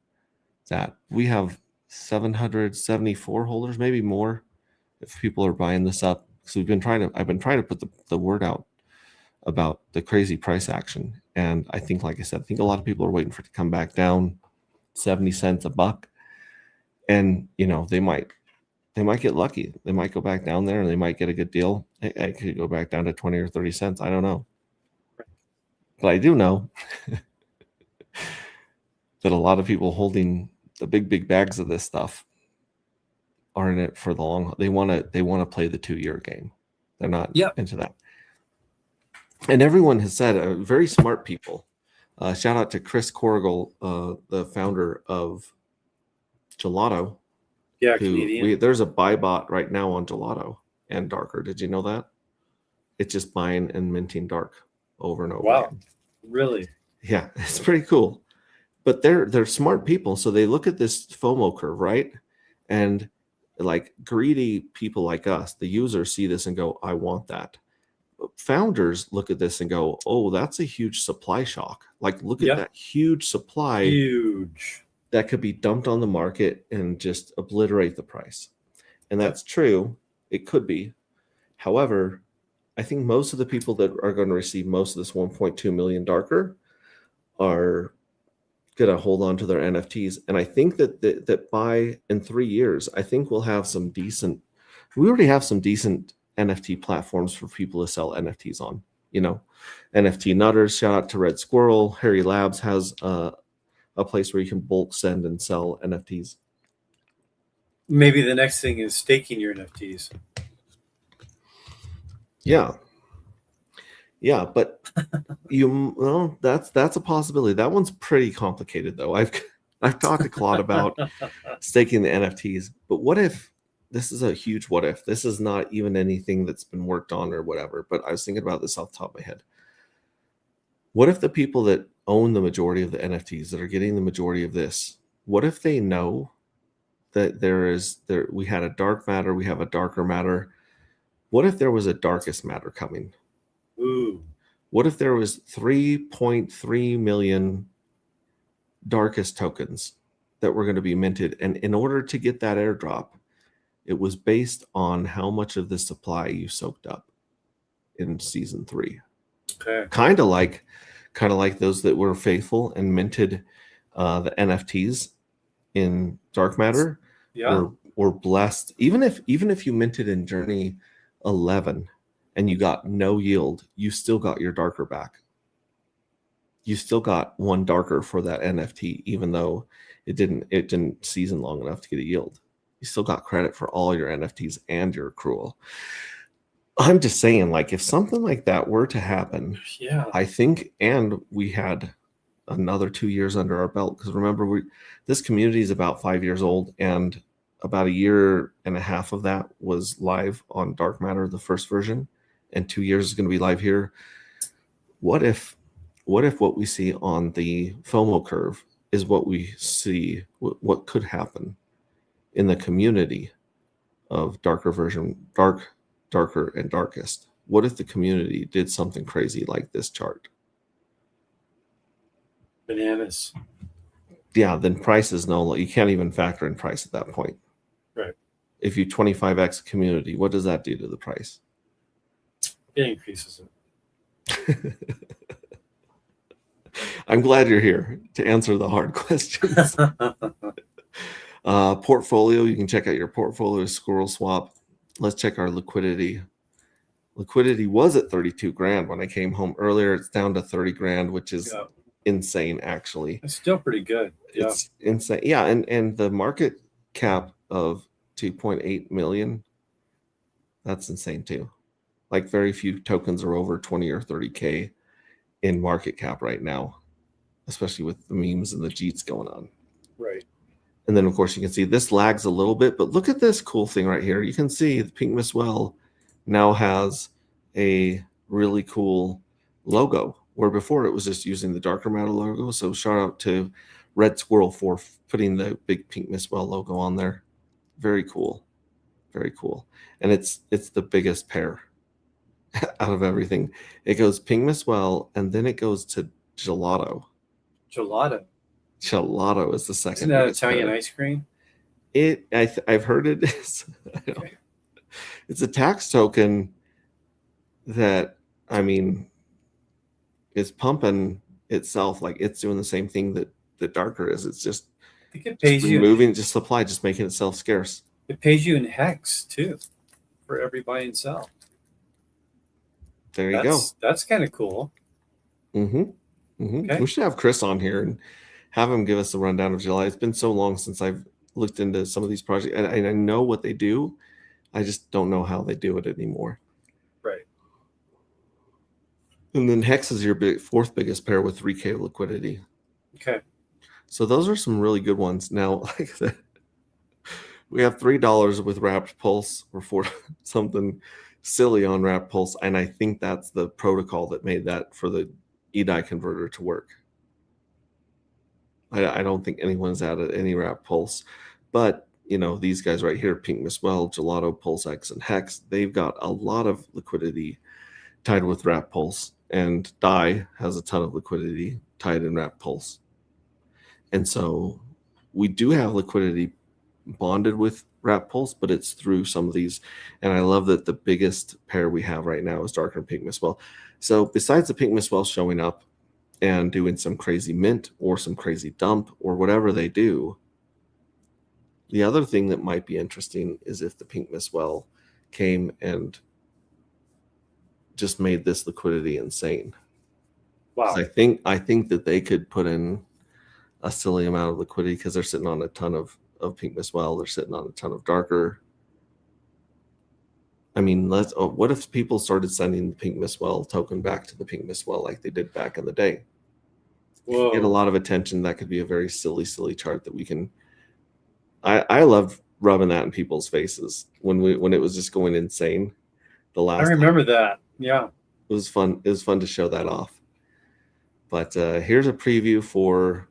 that. We have 774 holders, maybe more, if people are buying this up. So I've been trying to put the word out about the crazy price action. And I think, like I said, I think a lot of people are waiting for it to come back down 70 cents a buck. And, they might get lucky. They might go back down there and they might get a good deal. It could go back down to 20 or 30 cents. I don't know. But I do know that a lot of people holding the big bags of this stuff are in it for the long haul. They want to play the 2-year game. They're not into that. And everyone has said, very smart people. Shout out to Chris Corrigal, the founder of Gelato. Yeah, Canadian. There's a buy bot right now on Gelato and darker. Did you know that? It's just buying and minting dark over and over. Wow, again. Really? Yeah, it's pretty cool. But they're smart people, so they look at this FOMO curve, right? And like greedy people like us, the users, see this and go, I want that. Founders look at this and go, oh, that's a huge supply shock. Like, look at that huge supply. Huge. That could be dumped on the market and just obliterate the price. And that's true. It could be. However, I think most of the people that are going to receive most of this 1.2 million darker are going to hold on to their NFTs. And I think that by in 3 years, I think we'll have we already have some decent NFT platforms for people to sell NFTs on. NFT Nutters, shout out to Red Squirrel. Harry Labs has a place where you can bulk send and sell NFTs. Maybe the next thing is staking your NFTs. Yeah, but that's a possibility. That one's pretty complicated, though. I've talked to Claude about staking the NFTs, but what if this is a huge what if? This is not even anything that's been worked on or whatever, but I was thinking about this off the top of my head. What if the people that own the majority of the NFTs, that are getting the majority of this, what if they know that we had a dark matter, we have a darker matter? What if there was a darkest matter coming? Ooh. What if there was 3.3 million darkest tokens that were going to be minted? And in order to get that airdrop, it was based on how much of the supply you soaked up in season 3. Okay. Kind of like those that were faithful and minted the NFTs in dark matter. Yeah. Were blessed. Even if you minted in Journey 11 and you got no yield, you still got your darker back. You still got one darker for that NFT, even though it didn't season long enough to get a yield. You still got credit for all your NFTs and your accrual. I'm just saying, like, if something like that were to happen, I think, and we had another 2 years under our belt, because remember, this community is about 5 years old, and about 1.5 years of that was live on Dark Matter, the first version, and 2 years is going to be live here. What if what we see on the FOMO curve is what we see, what could happen in the community of darker version, darker, and darkest? What if the community did something crazy like this chart? Bananas. Yeah, then price is no, you can't even factor in price at that point. Right. If you 25x community, what does that do to the price? It increases it. I'm glad you're here to answer the hard questions. Portfolio, you can check out your portfolio Squirrel Swap. Let's check our liquidity. Liquidity was at 32 grand when I came home earlier. It's down to 30 grand, which is insane, actually. It's still pretty good. Yeah. It's insane. Yeah, and the market cap of 2.8 million, that's insane too. Like very few tokens are over 20 or 30K in market cap right now, especially with the memes and the Jeets going on. Right. And then, of course, you can see this lags a little bit, but look at this cool thing right here. You can see the Pink Miss Well now has a really cool logo, where before it was just using the Darker Matter logo. So shout out to Red Squirrel for putting the big Pink Miss Well logo on there. Very cool. Very cool. And it's the biggest pair out of everything. It goes Pink Miss Well, and then it goes to Gelato. Gelato. Gelato is the second. Isn't that Italian ice cream? I've heard it is. Okay. It's a tax token that, I mean, is pumping itself. Like it's doing the same thing that Darker is. It's just, I think it pays you. Removing just supply, just making itself scarce. It pays you in hex too, for every buy and sell. There you go. That's kind of cool. Okay. We should have Chris on here and have him give us a rundown of July. It's been so long since I've looked into some of these projects, and I know what they do. I just don't know how they do it anymore. Right. And then Hex is your fourth biggest pair with 3K of liquidity. Okay. So those are some really good ones. Now, like I said, we have $3 with Wrapped Pulse or for something silly on Wrapped Pulse, and I think that's the protocol that made that for the EDI converter to work. I don't think anyone's added any Wrapped Pulse, but you know, these guys right here, Pink Miss Well, Gelato, Pulse X, and Hex, they've got a lot of liquidity tied with Wrapped Pulse, and DAI has a ton of liquidity tied in Wrapped Pulse. And so we do have liquidity bonded with Wrapped Pulse, but it's through some of these. And I love that the biggest pair we have right now is Darker and Pink Miss Well. So besides the Pink Miss Well showing up and doing some crazy mint or some crazy dump or whatever they do, the other thing that might be interesting is if the Pink Miss Well came and just made this liquidity insane. Wow. I think that they could put in a silly amount of liquidity because they're sitting on a ton of Pink Miss Well. They're sitting on a ton of Darker. I mean, what if people started sending the Pink Miss Well token back to the Pink Miss Well like they did back in the day? Whoa. Get a lot of attention. That could be a very silly chart that we can. I loved rubbing that in people's faces when it was just going insane. I remember that. Yeah, it was fun. It was fun to show that off. But here's a preview for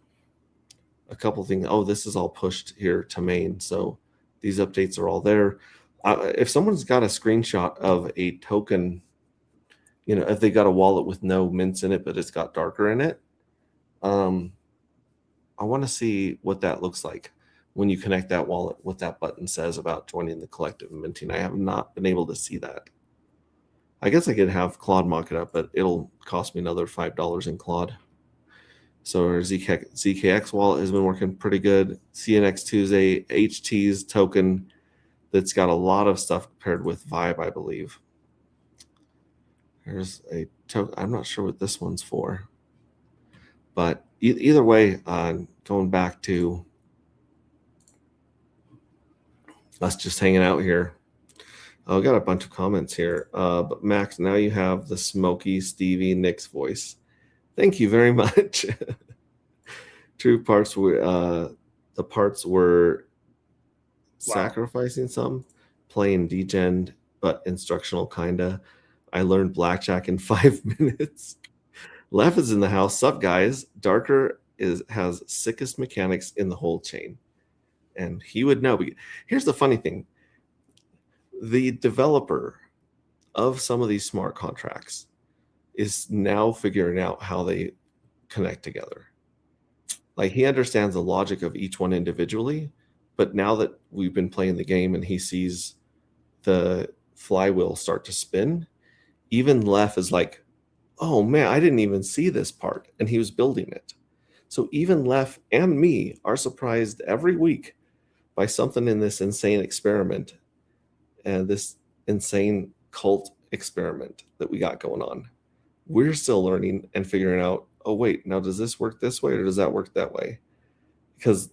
a couple things. Oh, this is all pushed here to main, so these updates are all there. If someone's got a screenshot of a token, you know, if they got a wallet with no mints in it but it's got Darker in it, I want to see what that looks like when you connect that wallet, what that button says about joining the collective minting. I have not been able to see that. I guess I could have Claude mock it up, but it'll cost me another $5 in Claude. So our ZKX wallet has been working pretty good. CNX Tuesday, HT's token that's got a lot of stuff paired with Vibe, I believe. There's a token. I'm not sure what this one's for. But either way, going back to us just hanging out here. I got a bunch of comments here. But Max, now you have the smoky Stevie Nicks voice. Thank you very much. True parts were the parts were sacrificing some, playing degen, but instructional kinda. I learned blackjack in 5 minutes. Lef is in the house. Sup guys? Darker has sickest mechanics in the whole chain. And he would know. Here's the funny thing. The developer of some of these smart contracts is now figuring out how they connect together. Like he understands the logic of each one individually, but now that we've been playing the game and he sees the flywheel start to spin, even Lef is like, oh man, I didn't even see this part, and he was building it. So even Lef and me are surprised every week by something in this insane experiment and this insane cult experiment that we got going on. We're still learning and figuring out, oh wait, now does this work this way or does that work that way? Because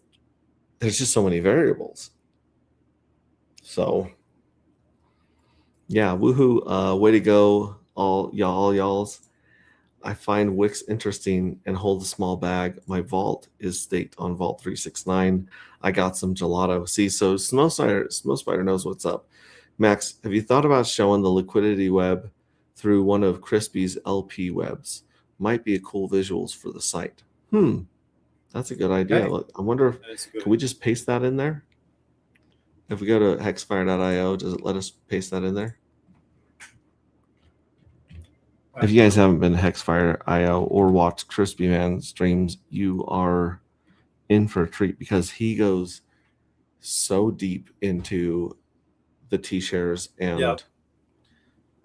there's just so many variables. So yeah, woohoo, way to go, all y'alls. I find Wix interesting and hold a small bag. My vault is staked on Vault 369. I got some gelato. See, so Snow Spider knows what's up. Max, have you thought about showing the liquidity web through one of Crispy's LP webs? Might be a cool visuals for the site. That's a good idea. Okay. I wonder if can we just paste that in there? If we go to hexfire.io, does it let us paste that in there? If you guys haven't been to hexfire.io or watched Crispy Man streams, you are in for a treat because he goes so deep into the T-shares and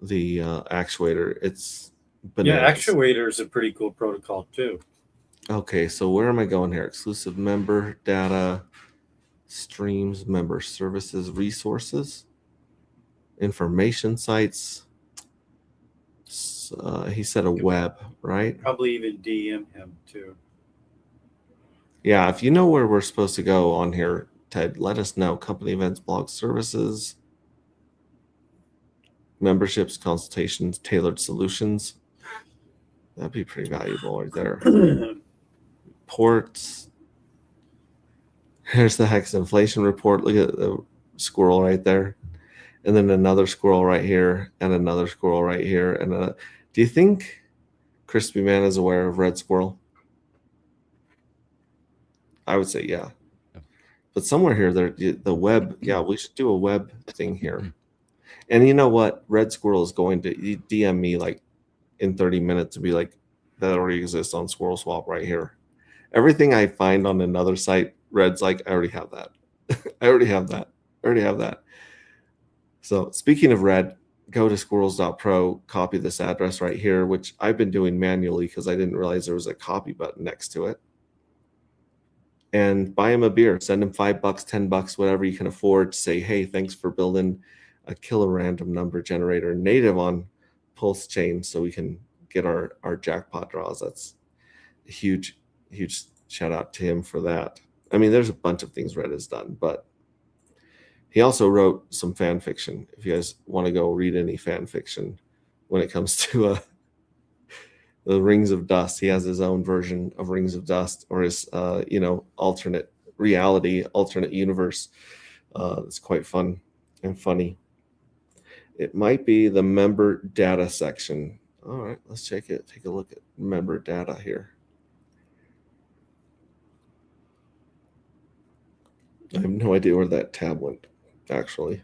the actuator. It's bananas. Yeah, actuator is a pretty cool protocol too. Okay, so where am I going here? Exclusive member data, streams, member services, resources, information sites. He said a web, right? Probably even DM him too. Yeah, if you know where we're supposed to go on here, Ted, let us know. Company events, blog services, memberships, consultations, tailored solutions. That'd be pretty valuable right there. Reports. Here's the Hex inflation report. Look at the squirrel right there. And then another squirrel right here, and another squirrel right here. And do you think Crispy Man is aware of Red Squirrel? I would say yeah. But somewhere here, the web, yeah, we should do a web thing here. And you know what? Red Squirrel is going to DM me like in 30 minutes to be like, that already exists on Squirrel Swap right here. Everything I find on another site, Red's like, I already have that. I already have that. So speaking of Red, go to squirrels.pro, copy this address right here, which I've been doing manually because I didn't realize there was a copy button next to it. And buy him a beer. Send him $5, $10, whatever you can afford. Say, hey, thanks for building a killer random number generator native on Pulse Chain so we can get our jackpot draws. That's a huge shout out to him for that. I mean, there's a bunch of things Red has done, but he also wrote some fan fiction. If you guys want to go read any fan fiction when it comes to the Rings of Dust, he has his own version of Rings of Dust, or his alternate reality, alternate universe. It's quite fun and funny. It might be the member data section. All right, let's check it. Take a look at member data here. I have no idea where that tab went, actually.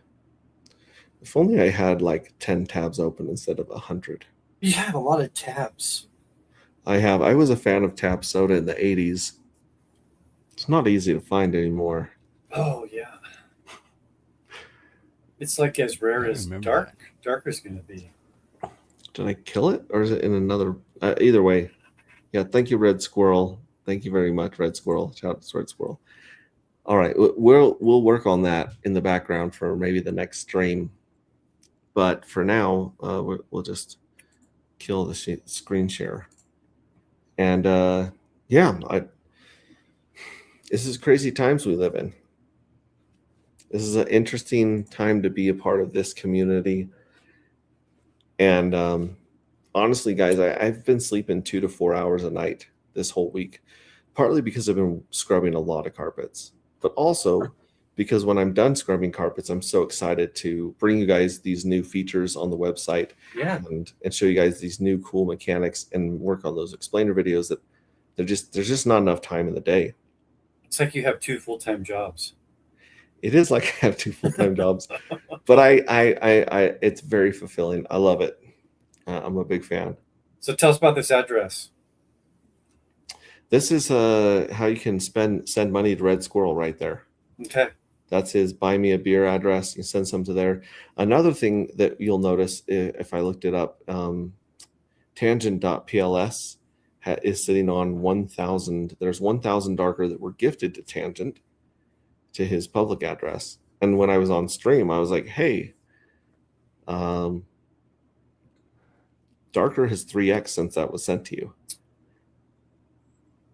If only I had like 10 tabs open instead of 100. You have a lot of tabs. I was a fan of Tab Soda in the 80s. It's not easy to find anymore. Oh, yeah. It's like as rare as Darker's going to be. Did I kill it? Or is it in another? Either way. Yeah, thank you, Red Squirrel. Thank you very much, Red Squirrel. Shout out to Red Squirrel. All right, we'll work on that in the background for maybe the next stream. But for now, we'll just kill the screen share. And this is crazy times we live in. This is an interesting time to be a part of this community. And honestly, guys, I've been sleeping 2 to 4 hours a night this whole week, partly because I've been scrubbing a lot of carpets, but also because when I'm done scrubbing carpets, I'm so excited to bring you guys these new features on the website and show you guys these new cool mechanics and work on those explainer videos that there's just not enough time in the day. It's like you have 2 full-time jobs. It is like I have 2 full-time jobs, but I it's very fulfilling. I love it. I'm a big fan. So tell us about this address. This is how you can send money to Red Squirrel right there. Okay. That's his buy me a beer address. You send some to there. Another thing that you'll notice if I looked it up, tangent.pls is sitting on 1,000. There's 1,000 darker that were gifted to Tangent to his public address. And when I was on stream, I was like, hey, darker has 3x since that was sent to you.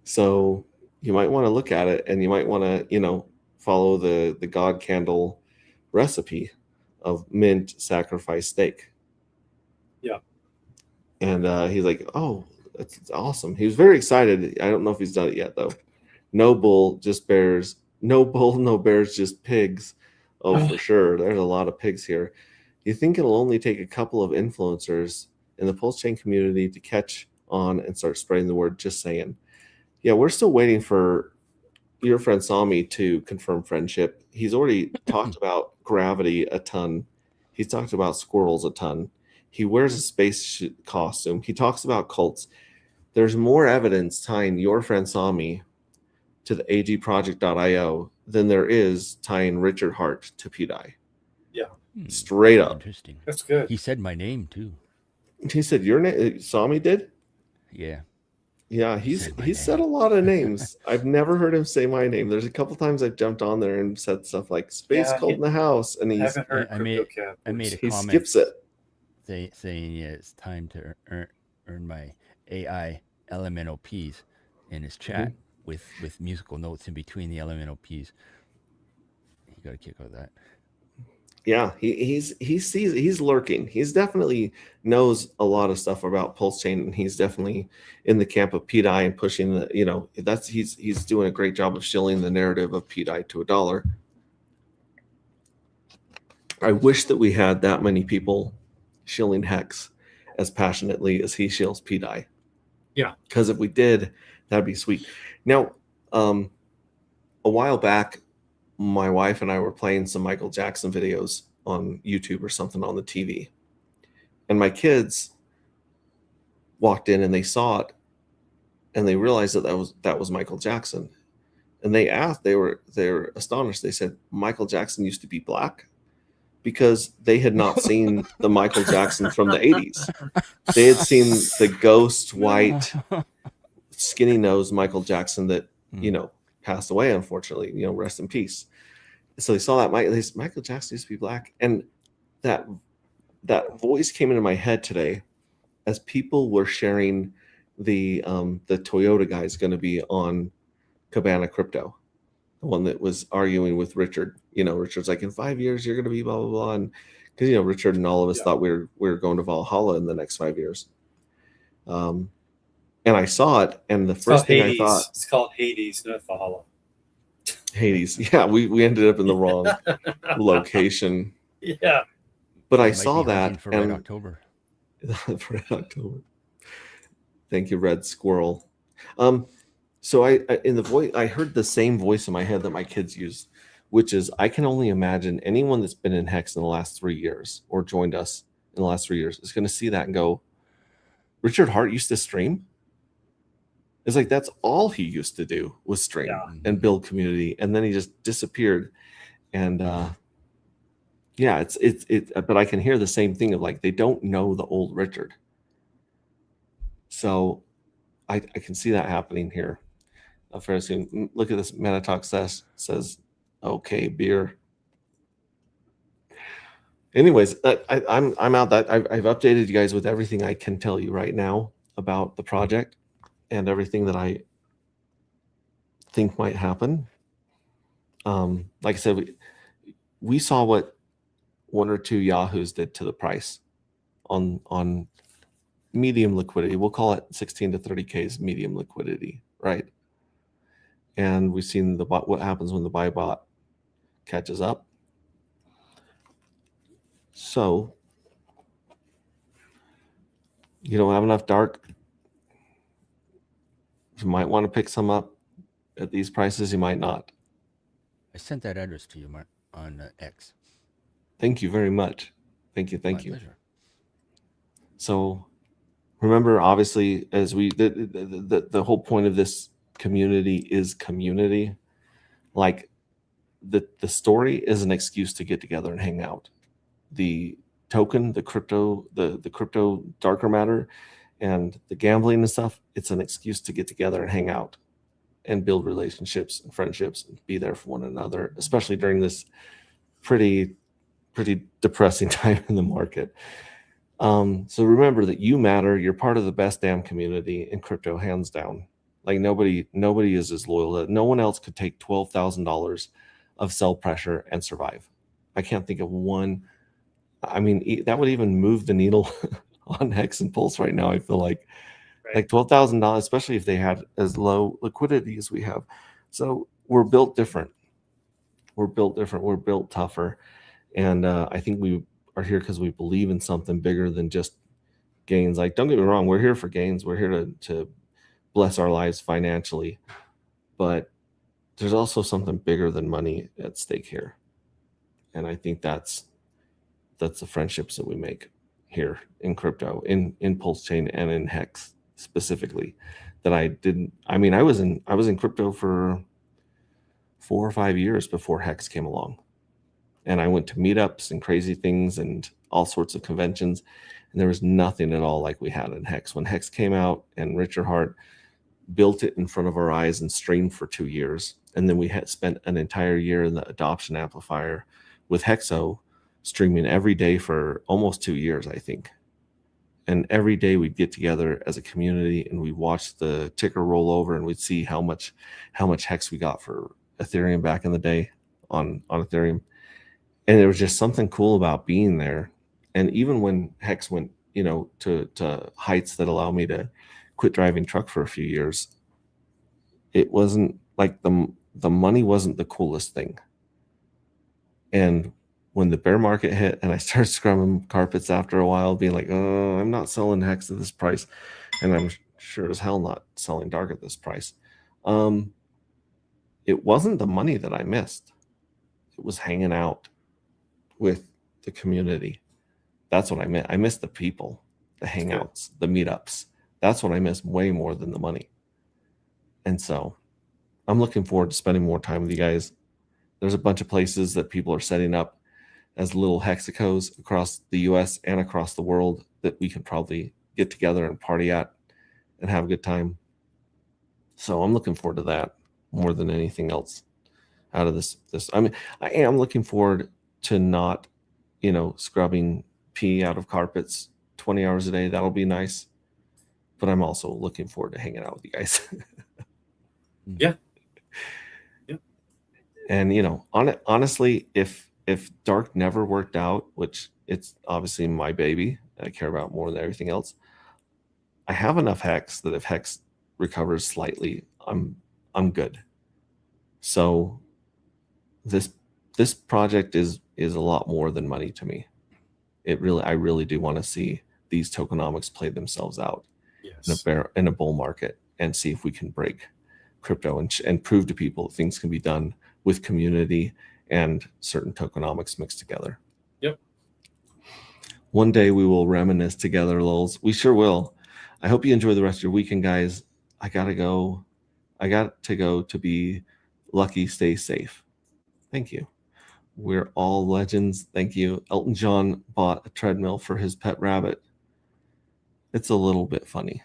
So you might want to look at it, and you might want to, follow the God Candle recipe of mint sacrifice steak. Yeah. And he's like, oh, that's awesome. He was very excited. I don't know if he's done it yet, though. No bull, just bears. No bull, no bears, just pigs. Oh, for sure. There's a lot of pigs here. You think it'll only take a couple of influencers in the Pulse Chain community to catch on and start spreading the word? Just saying. Yeah, we're still waiting for your friend Sami to confirm friendship. He's already talked about gravity a ton. He's talked about squirrels a ton. He wears a space costume. He talks about cults. There's more evidence tying your friend Sami to the agproject.io than there is tying Richard Hart to PDI. Yeah. Straight up. Interesting. That's good. He said my name too. He said your name. Sami did? Yeah. Yeah, he's said a lot of names. I've never heard him say my name. There's a couple times I've jumped on there and said stuff like "Space Cult in the House," and he's I made a he comment. skips it. Saying it's time to earn my AI elemental P's in his chat with musical notes in between the elemental P's. You got a kick out of that. Yeah, he's lurking. He's definitely knows a lot of stuff about Pulse Chain, and he's definitely in the camp of PDI and pushing the he's doing a great job of shilling the narrative of PDI to $1. I wish that we had that many people shilling Hex as passionately as he shills PDI. Yeah, because if we did, that'd be sweet. Now, a while back, my wife and I were playing some Michael Jackson videos on YouTube or something on the TV. And my kids walked in and they saw it and they realized that was Michael Jackson. And they were astonished. They said, Michael Jackson used to be black, because they had not seen the Michael Jackson from the 80s. They had seen the ghost white, skinny nosed Michael Jackson that, passed away, unfortunately, rest in peace. So they saw that Michael Jackson used to be black. And that voice came into my head today as people were sharing the Toyota guy is going to be on Cabana Crypto, the one that was arguing with Richard. Richard's like, in 5 years, you're going to be blah, blah, blah. And because, Richard and all of us thought we were going to Valhalla in the next 5 years. And I saw it, and the first thing I thought, it's called Hades, not Valhalla. Hades. Yeah, we ended up in the wrong location. Yeah. But I saw that for Red October. For Red October. Thank you, Red Squirrel. So I in the voice, I heard the same voice in my head that my kids use, which is, I can only imagine anyone that's been in Hex in the last 3 years or joined us in the last 3 years is going to see that and go, Richard Hart used to stream? It's like, that's all he used to do was stream and build community. And then he just disappeared. And but I can hear the same thing of like, they don't know the old Richard. So I can see that happening here. Fairly soon. Look at this. Metatalk says, okay, beer. Anyways, I'm out. That I've updated you guys with everything I can tell you right now about the project and everything that I think might happen. Like I said, we saw what one or two Yahoos did to the price on medium liquidity. We'll call it 16 to 30K is medium liquidity, right? And we've seen what happens when the buy bot catches up. So you don't have enough dark. You might want to pick some up at these prices. You might not. I sent that address to you, Mark, on X. Thank you very much. Thank you. My pleasure. So remember, obviously, as we the whole point of this community is community. Like the story is an excuse to get together and hang out. The token, the crypto darker matter, and the gambling and stuff, it's an excuse to get together and hang out and build relationships and friendships and be there for one another, especially during this pretty depressing time in the market. So remember that you matter. You're part of the best damn community in crypto, hands down. Like nobody is as loyal. No one else could take $12,000 of sell pressure and survive. I can't think of one. I mean, that would even move the needle on Hex and Pulse right now. I feel like $12,000, especially if they had as low liquidity as we have. So we're built different. We're built tougher. And I think we are here because we believe in something bigger than just gains. Like, don't get me wrong, we're here for gains. We're here to bless our lives financially. But there's also something bigger than money at stake here. And I think that's the friendships that we make here in crypto, in Pulse Chain and in Hex specifically. That I was in crypto for 4 or 5 years before Hex came along. And I went to meetups and crazy things and all sorts of conventions. And there was nothing at all like we had in Hex. When Hex came out and Richard Hart built it in front of our eyes and streamed for 2 years. And then we had spent an entire year in the adoption amplifier with Hexo, streaming every day for almost 2 years, I think. And every day we'd get together as a community and we'd watch the ticker roll over and we'd see how much Hex we got for Ethereum back in the day on Ethereum. And there was just something cool about being there. And even when Hex went, to heights that allowed me to quit driving truck for a few years, it wasn't like the money wasn't the coolest thing. And when the bear market hit and I started scrubbing carpets after a while, being like, oh, I'm not selling Hex at this price. And I'm sure as hell not selling Dark at this price. It wasn't the money that I missed. It was hanging out with the community. That's what I meant. I missed the people, the hangouts, the meetups. That's what I miss way more than the money. And so I'm looking forward to spending more time with you guys. There's a bunch of places that people are setting up as little Hexacos across the US and across the world that we can probably get together and party at and have a good time. So I'm looking forward to that more than anything else out of this. I mean, I am looking forward to not, scrubbing pee out of carpets 20 hours a day. That'll be nice. But I'm also looking forward to hanging out with you guys. Yeah. And, honestly, if Dark never worked out, which it's obviously my baby that I care about more than everything else, I have enough Hex that if Hex recovers slightly, I'm good. So this project is a lot more than money to me. I really do want to see these tokenomics play themselves out in a bull market and see if we can break crypto and prove to people that things can be done with community and certain tokenomics mixed together. Yep. One day we will reminisce together, lols. We sure will. I hope you enjoy the rest of your weekend, guys. I got to go to be lucky. Stay safe. Thank you. We're all legends. Thank you. Elton John bought a treadmill for his pet rabbit. It's a little bit funny.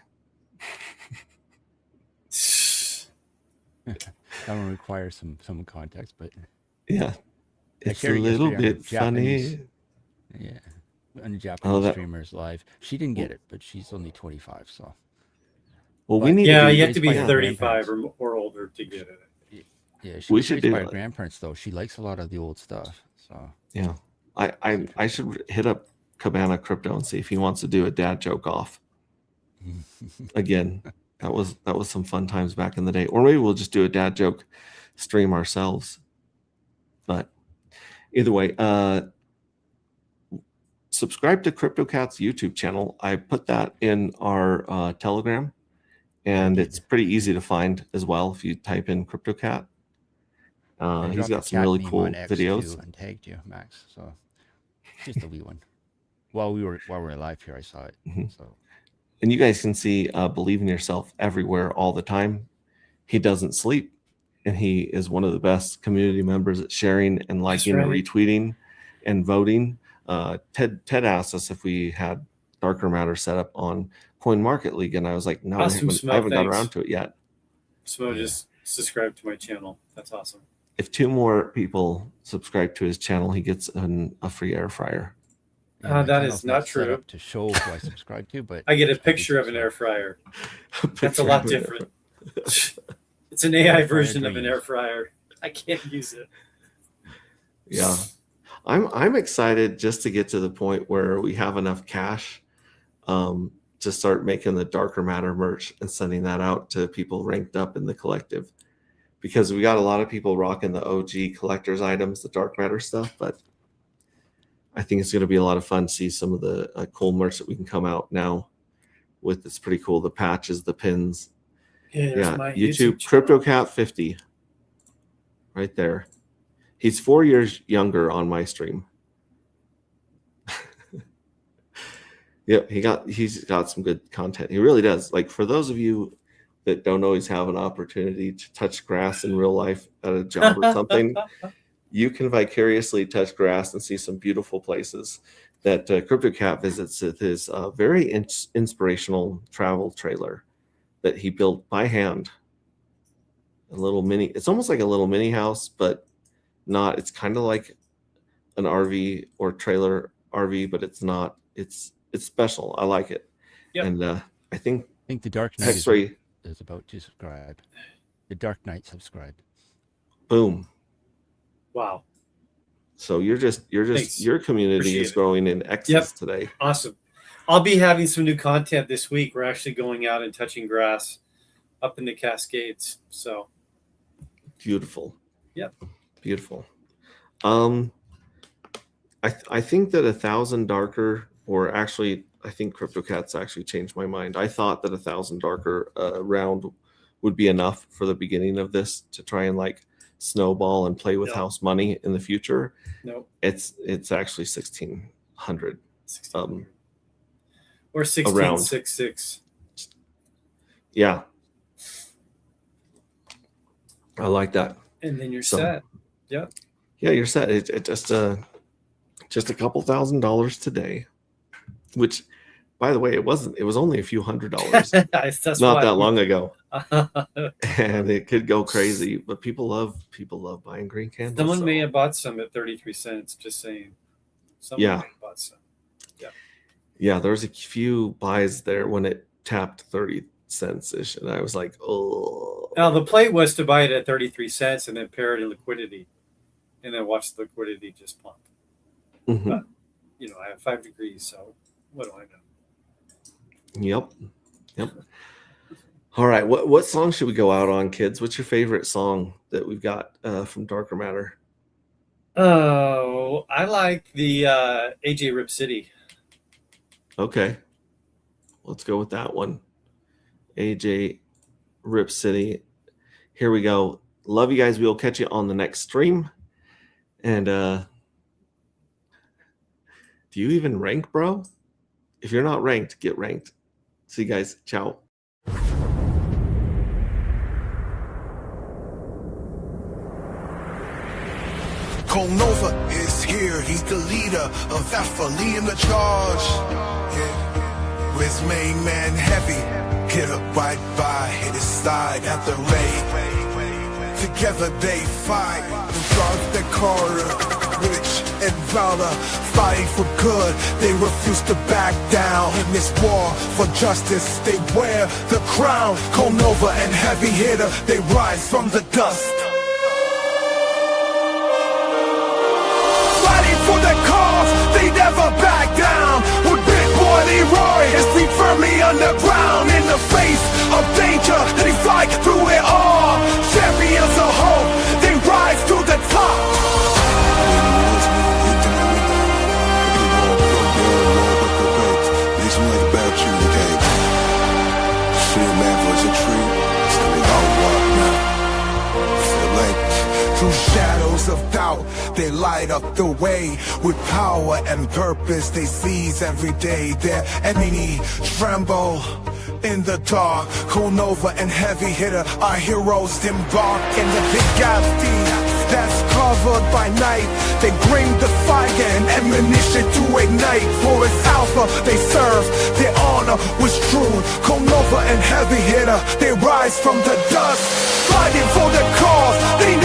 That one requires some context, but yeah, it's a little bit funny. Yeah, on a Japanese streamer's live. She didn't get it, but she's only 25, so. Well, we need. Yeah, you have to be 35 or older to get it. Yeah, she was raised by her grandparents, though. She likes a lot of the old stuff. So yeah, I should hit up Cabana Crypto and see if he wants to do a dad joke off. Again, that was some fun times back in the day. Or maybe we'll just do a dad joke stream ourselves. But either way, subscribe to CryptoCat's YouTube channel. I put that in our Telegram, and it's pretty easy to find as well if you type in CryptoCat. He's got some really cool videos. And tagged you, Max. So just a wee one. While we're live here, I saw it. Mm-hmm. So, and you guys can see Believe in Yourself everywhere all the time. he doesn't sleep, and he is one of the best community members at sharing and liking and retweeting and voting. Ted asked us if we had Darker Matter set up on Coin Market League, and I was like, no, Awesome, I haven't got around to it yet. Smo just subscribed to my channel. That's awesome. If 2 more people subscribe to his channel, he gets a free air fryer. That is not true. To show who I subscribe to, but I get a picture of an air fryer. That's a lot different. It's an AI version of an air fryer. I can't use it. Yeah. I'm excited just to get to the point where we have enough cash to start making the Darker Matter merch and sending that out to people ranked up in the collective, because we got a lot of people rocking the OG collector's items, the Dark Matter stuff, but I think it's going to be a lot of fun to see some of the cool merch that we can come out now with. It's pretty cool. The patches, the pins. Yeah, my YouTube CryptoCat50 right there. He's 4 years younger on my stream. Yep, he's got some good content. He really does. Like, for those of you that don't always have an opportunity to touch grass in real life at a job or something, you can vicariously touch grass and see some beautiful places that CryptoCat visits with his very inspirational travel trailer that he built by hand. It's almost like a little mini house, but not. It's kind of like an RV or trailer RV, but it's not. It's special. I like it. Yep. And I think the Dark Knight is about to subscribe. The Dark Knight subscribed. Boom. Wow. So Thanks. Your community Appreciate is growing in excess today. Awesome. I'll be having some new content this week. We're actually going out and touching grass up in the Cascades. So beautiful. Yep. Beautiful. I think that 1,000 Darker, or actually, I think CryptoCat's actually changed my mind. I thought that 1,000 Darker round would be enough for the beginning of this to try and like snowball and play with house money in the future. No, it's actually 1,600. Or 1666. Yeah, I like that. And then you're set. Yep. Yeah, you're set. It just a couple $1,000s today, which, by the way, it wasn't. It was only a few $100s. That's not that long ago, and it could go crazy. But people love buying green candles. Someone may have bought some at 33 cents. Just saying. Someone may have bought some. Yeah. Yeah, there was a few buys there when it tapped 30 cents ish, and I was like, oh. Now the play was to buy it at 33 cents and then pair it in liquidity, and then watch the liquidity just pump. Mm-hmm. But I have 5 degrees, so what do I know? Yep. All right, what song should we go out on, kids? What's your favorite song that we've got from Darker Matter? Oh, I like the AJ Rip City. Okay, let's go with that one. AJ Rip City. Here we go. Love you guys. We'll catch you on the next stream. And do you even rank, bro? If you're not ranked, get ranked. See you guys. Ciao. Nova is here. He's the leader of Alpha, leading the charge. Yeah. With main man heavy, get up right by, hit his side at the raid. Together they fight, the guards their corner, rich and valor, fighting for good. They refuse to back down in this war for justice. They wear the crown. Nova and heavy hitter, they rise from the dust. For the cause, they never back down. With Big Boy Leroy, his feet firmly underground. In the face of danger, they fight through it all. Champions of hope, they rise to the top. Through shadows of doubt, they light up the way. With power and purpose, they seize every day. Their enemy tremble in the dark. Nova and Heavy Hitter, our heroes embark in the Bugatti that's covered by night. They bring the fire and ammunition to ignite. For it's Alpha they serve, their honor was true. Nova and Heavy Hitter, they rise from the dust, fighting for the cause. They